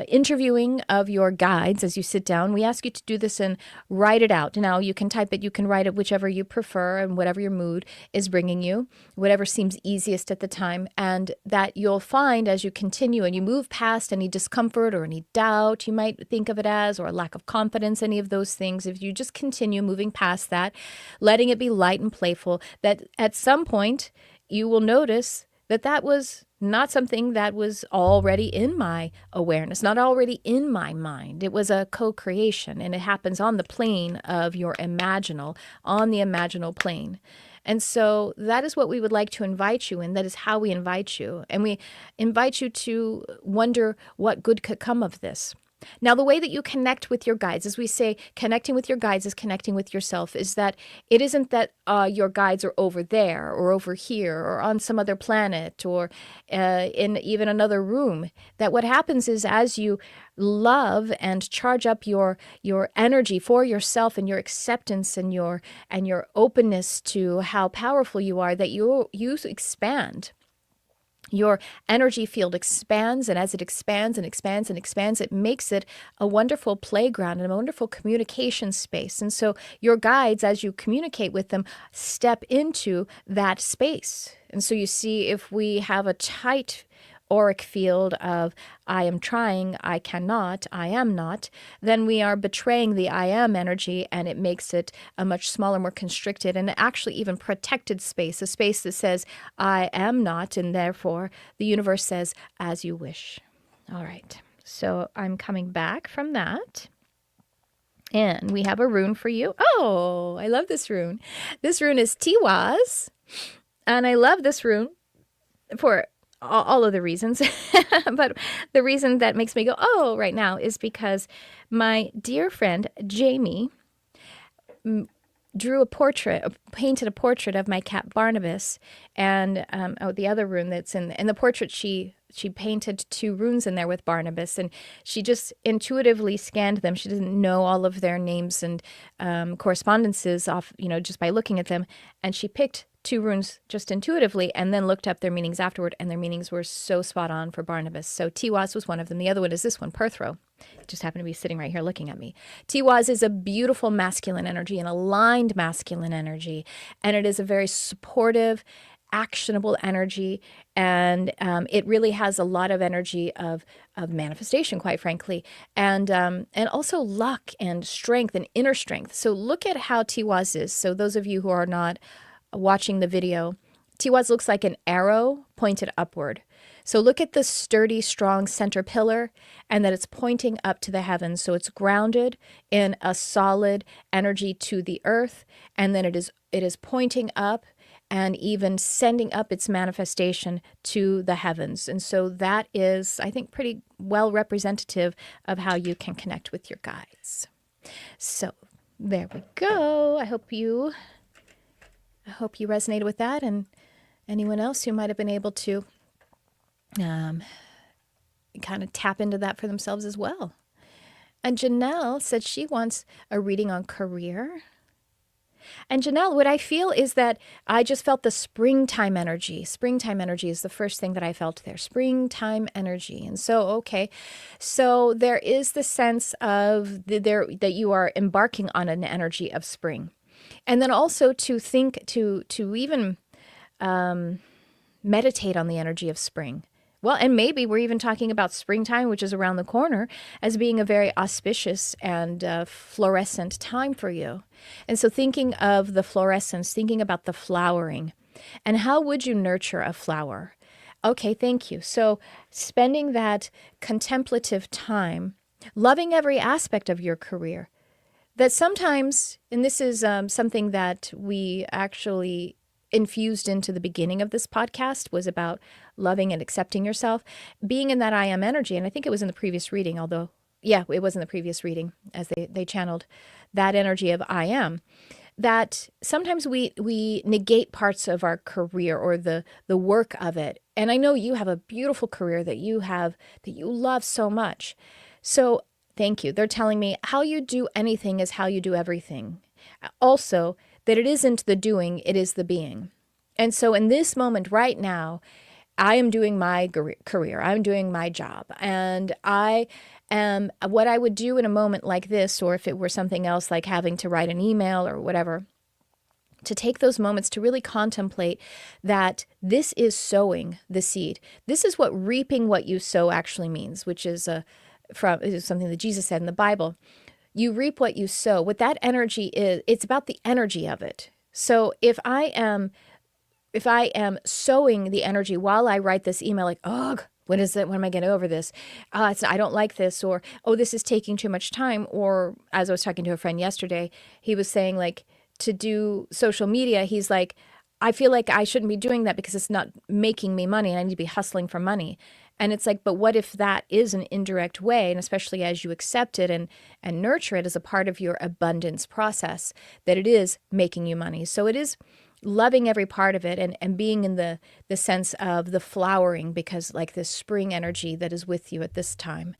interviewing of your guides as you sit down, we ask you to do this and write it out. Now, you can type it, you can write it, whichever you prefer and whatever your mood is bringing you, whatever seems easiest at the time. And that you'll find as you continue and you move past any discomfort or any doubt you might think of it as, or a lack of confidence, any of those things, if you just continue moving past that, letting it be light and playful, that at some point you will notice that was not something that was already in my awareness, not already in my mind. It was a co-creation, and it happens on the plane of your imaginal, on the imaginal plane. And so that is what we would like to invite you in. That is how we invite you. And we invite you to wonder what good could come of this. Now, the way that you connect with your guides, as we say, connecting with your guides is connecting with yourself, is that it isn't that your guides are over there or over here or on some other planet or in even another room. That what happens is as you love and charge up your energy for yourself and your acceptance and your openness to how powerful you are, that you expand. Your energy field expands, and as it expands and expands and expands, it makes it a wonderful playground and a wonderful communication space. And so your guides, as you communicate with them, step into that space. And so you see, if we have a tight auric field of I am trying, I cannot, I am not, then we are betraying the I am energy, and it makes it a much smaller, more constricted, and actually even protected space, a space that says I am not, and therefore the universe says as you wish. All right, so I'm coming back from that. And we have a rune for you. Oh, I love this rune. This rune is Tiwaz, and I love this rune for all of the reasons, but the reason that makes me go, oh, right now is because my dear friend Jamie painted a portrait of my cat Barnabas, and the other rune that's in the portrait, she painted 2 runes in there with Barnabas, and she just intuitively scanned them. She didn't know all of their names and correspondences off, just by looking at them, and she picked 2 runes just intuitively and then looked up their meanings afterward, and their meanings were so spot on for Barnabas. So Tiwaz was one of them. The other one is this one, Perthro. It just happened to be sitting right here looking at me. Tiwaz is a beautiful masculine energy, an aligned masculine energy, and it is a very supportive, actionable energy, and it really has a lot of energy of manifestation, quite frankly, and also luck and strength and inner strength. So look at how Tiwaz is. So those of you who are not watching the video, Tiwaz looks like an arrow pointed upward. So look at the sturdy, strong center pillar, and that it's pointing up to the heavens. So it's grounded in a solid energy to the earth, and then it is pointing up and even sending up its manifestation to the heavens. And so that is, I think, pretty well representative of how you can connect with your guides. So there we go. I hope you resonated with that, and anyone else who might have been able to kind of tap into that for themselves as well. And Janelle said she wants a reading on career. And Janelle, what I feel is that I just felt the springtime energy. Springtime energy is the first thing that I felt there. Springtime energy. And so, okay. So there is the sense of that you are embarking on an energy of spring. And then also to think, to even meditate on the energy of spring. Well, and maybe we're even talking about springtime, which is around the corner, as being a very auspicious and fluorescent time for you. And so thinking of the fluorescence, thinking about the flowering, and how would you nurture a flower? Okay, thank you. So spending that contemplative time, loving every aspect of your career, that sometimes, and this is something that we actually infused into the beginning of this podcast, was about loving and accepting yourself, being in that I am energy. And I think it was in the previous reading, although, yeah, it was in the previous reading as they channeled that energy of I am, that sometimes we negate parts of our career or the work of it. And I know you have a beautiful career that you love so much. So thank you. They're telling me how you do anything is how you do everything. Also, that it isn't the doing, it is the being. And so in this moment right now, I am doing my career. I'm doing my job. And I am what I would do in a moment like this, or if it were something else like having to write an email or whatever, to take those moments to really contemplate that this is sowing the seed. This is what reaping what you sow actually means, which is something that Jesus said in the Bible. You reap what you sow. What that energy is, it's about the energy of it. So if I am sowing the energy while I write this email, like, oh, when is it? When am I getting over this? I don't like this, or, oh, this is taking too much time. Or as I was talking to a friend yesterday, he was saying, like, to do social media, he's like, I feel like I shouldn't be doing that because it's not making me money and I need to be hustling for money. And it's like, but what if that is an indirect way, and especially as you accept it and nurture it as a part of your abundance process, that it is making you money. So it is loving every part of it and being in the sense of the flowering, because like this spring energy that is with you at this time.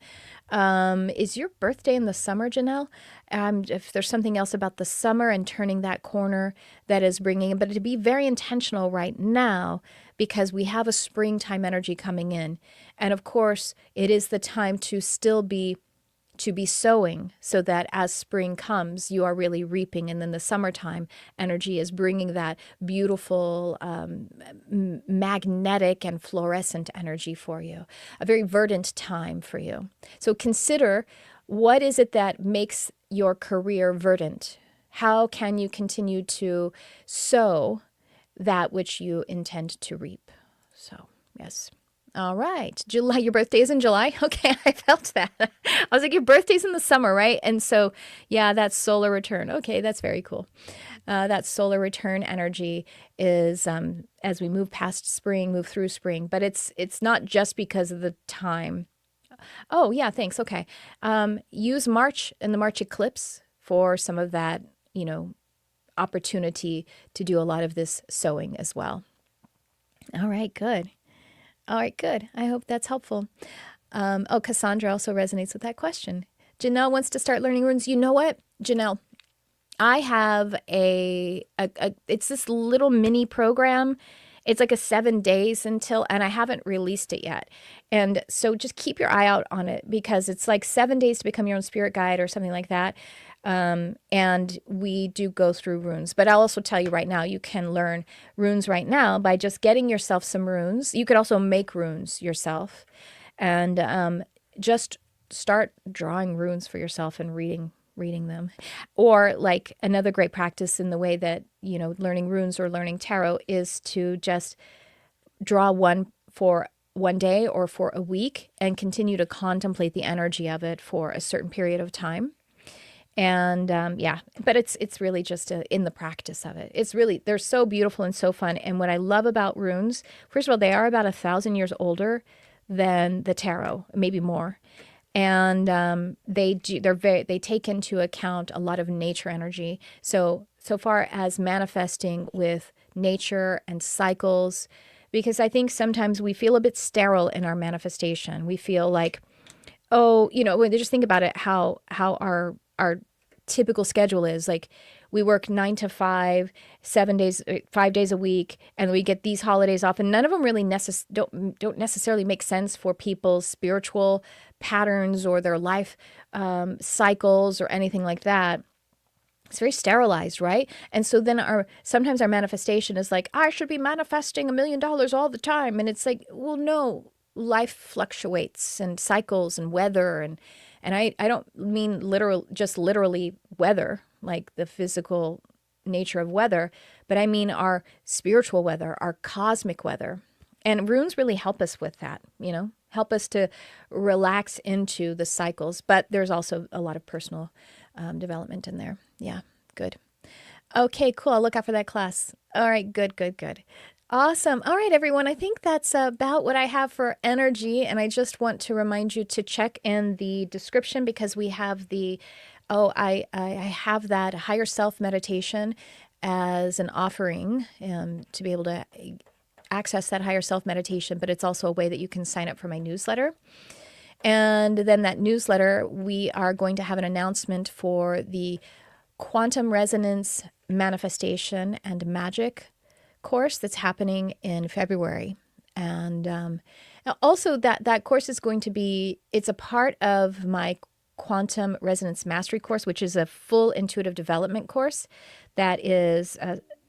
Is your birthday in the summer, Janelle? If there's something else about the summer and turning that corner that is bringing, but to be very intentional right now, because we have a springtime energy coming in. And of course, it is the time to still be sowing, so that as spring comes, you are really reaping. And then the summertime energy is bringing that beautiful, magnetic and fluorescent energy for you, a very verdant time for you. So consider, what is it that makes your career verdant? How can you continue to sow that which you intend to reap? So, yes. All right. July, your birthday is in July? Okay, I felt that. I was like, your birthday's in the summer, right? And so, yeah, that's solar return. Okay, that's very cool. That solar return energy is, as we move past spring, move through spring, but it's not just because of the time. Oh, yeah, thanks. Okay. Use March and the March eclipse for some of that, opportunity to do a lot of this sowing as well. All right, good. All right, good. I hope that's helpful. Cassandra also resonates with that question. Janelle wants to start learning runes. You know what, Janelle? I have it's this little mini program. It's like a 7 days until, and I haven't released it yet. And so just keep your eye out on it, because it's like 7 days to become your own spirit guide or something like that. And we do go through runes, but I'll also tell you right now, you can learn runes right now by just getting yourself some runes. You could also make runes yourself, and just start drawing runes for yourself and reading them. Or like another great practice in the way that, learning runes or learning tarot is to just draw one for one day or for a week and continue to contemplate the energy of it for a certain period of time. And but it's really just in the practice of it. It's really, they're so beautiful and so fun. And what I love about runes, first of all, they are about 1,000 years older than the tarot, maybe more. And they take into account a lot of nature energy. So far as manifesting with nature and cycles, because I think sometimes we feel a bit sterile in our manifestation. We feel like, when they just think about it, how our typical schedule is like, we work 9 to 5, 7 days, 5 days a week, and we get these holidays off, and none of them really don't necessarily make sense for people's spiritual patterns or their life cycles or anything like that. It's very sterilized, right? And so then sometimes our manifestation is like, I should be manifesting $1 million all the time, and it's like, well, no, life fluctuates and cycles and weather, and I don't mean literally weather, like the physical nature of weather, but I mean our spiritual weather, our cosmic weather. And runes really help us with that, help us to relax into the cycles. But there's also a lot of personal development in there. Yeah, good. Okay, cool. I'll look out for that class. All right, good. Awesome. All right, everyone. I think that's about what I have for energy. And I just want to remind you to check in the description, because we have I have that higher self meditation as an offering to be able to access that higher self meditation. But it's also a way that you can sign up for my newsletter. And then that newsletter, we are going to have an announcement for the Quantum Resonance Manifestation and Magic course that's happening in February. And also that course is going to be, it's a part of my Quantum Resonance Mastery course, which is a full intuitive development course that is,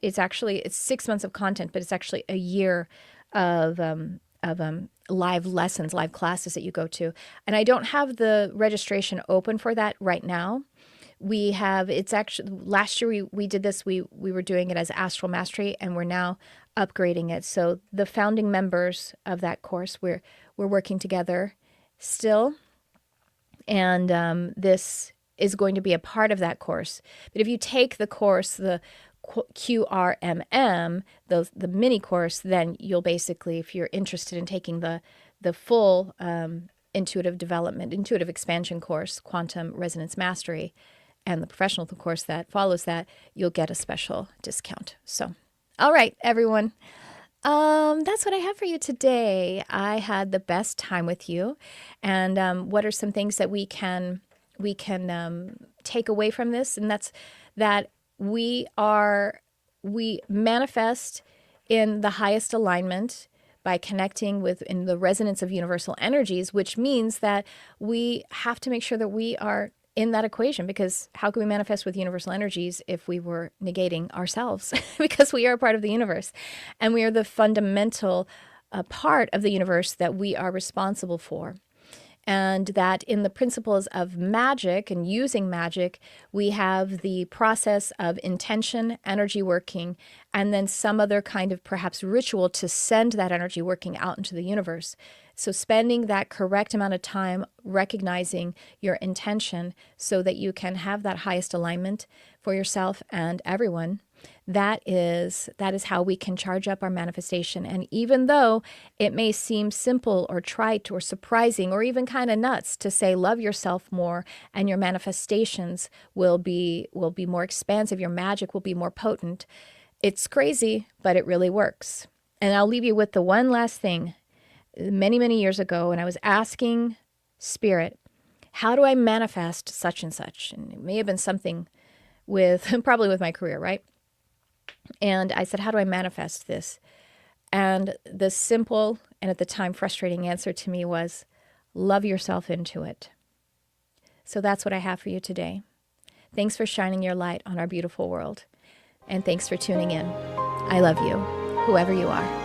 it's 6 months of content, but it's actually a year of live lessons, live classes that you go to. And I don't have the registration open for that right now. It's actually, last year we did this, we were doing it as Astral Mastery, and we're now upgrading it. So the founding members of that course, we're working together still. And this is going to be a part of that course. But if you take the course, the QRMM, the mini course, then you'll basically, if you're interested in taking the full intuitive expansion course, Quantum Resonance Mastery, and the professional course that follows that, you'll get a special discount. So, all right, everyone. That's what I have for you today. I had the best time with you. And what are some things that we can take away from this? And that's that we manifest in the highest alignment by connecting with in the resonance of universal energies, which means that we have to make sure that we are in that equation, because how can we manifest with universal energies if we were negating ourselves? Because we are a part of the universe, and we are the fundamental part of the universe that we are responsible for. And that in the principles of Magick and using Magick, we have the process of intention, energy working, and then some other kind of perhaps ritual to send that energy working out into the universe. So spending that correct amount of time recognizing your intention so that you can have that highest alignment for yourself and everyone. That is how we can charge up our manifestation. And even though it may seem simple or trite or surprising or even kind of nuts to say love yourself more and your manifestations will be more expansive, your magic will be more potent. It's crazy, but it really works. And I'll leave you with the one last thing. Many, many years ago, when I was asking Spirit, how do I manifest such and such? And it may have been something probably with my career, right? And I said, how do I manifest this? And the simple and at the time frustrating answer to me was, love yourself into it. So that's what I have for you today. Thanks for shining your light on our beautiful world. And thanks for tuning in. I love you, whoever you are.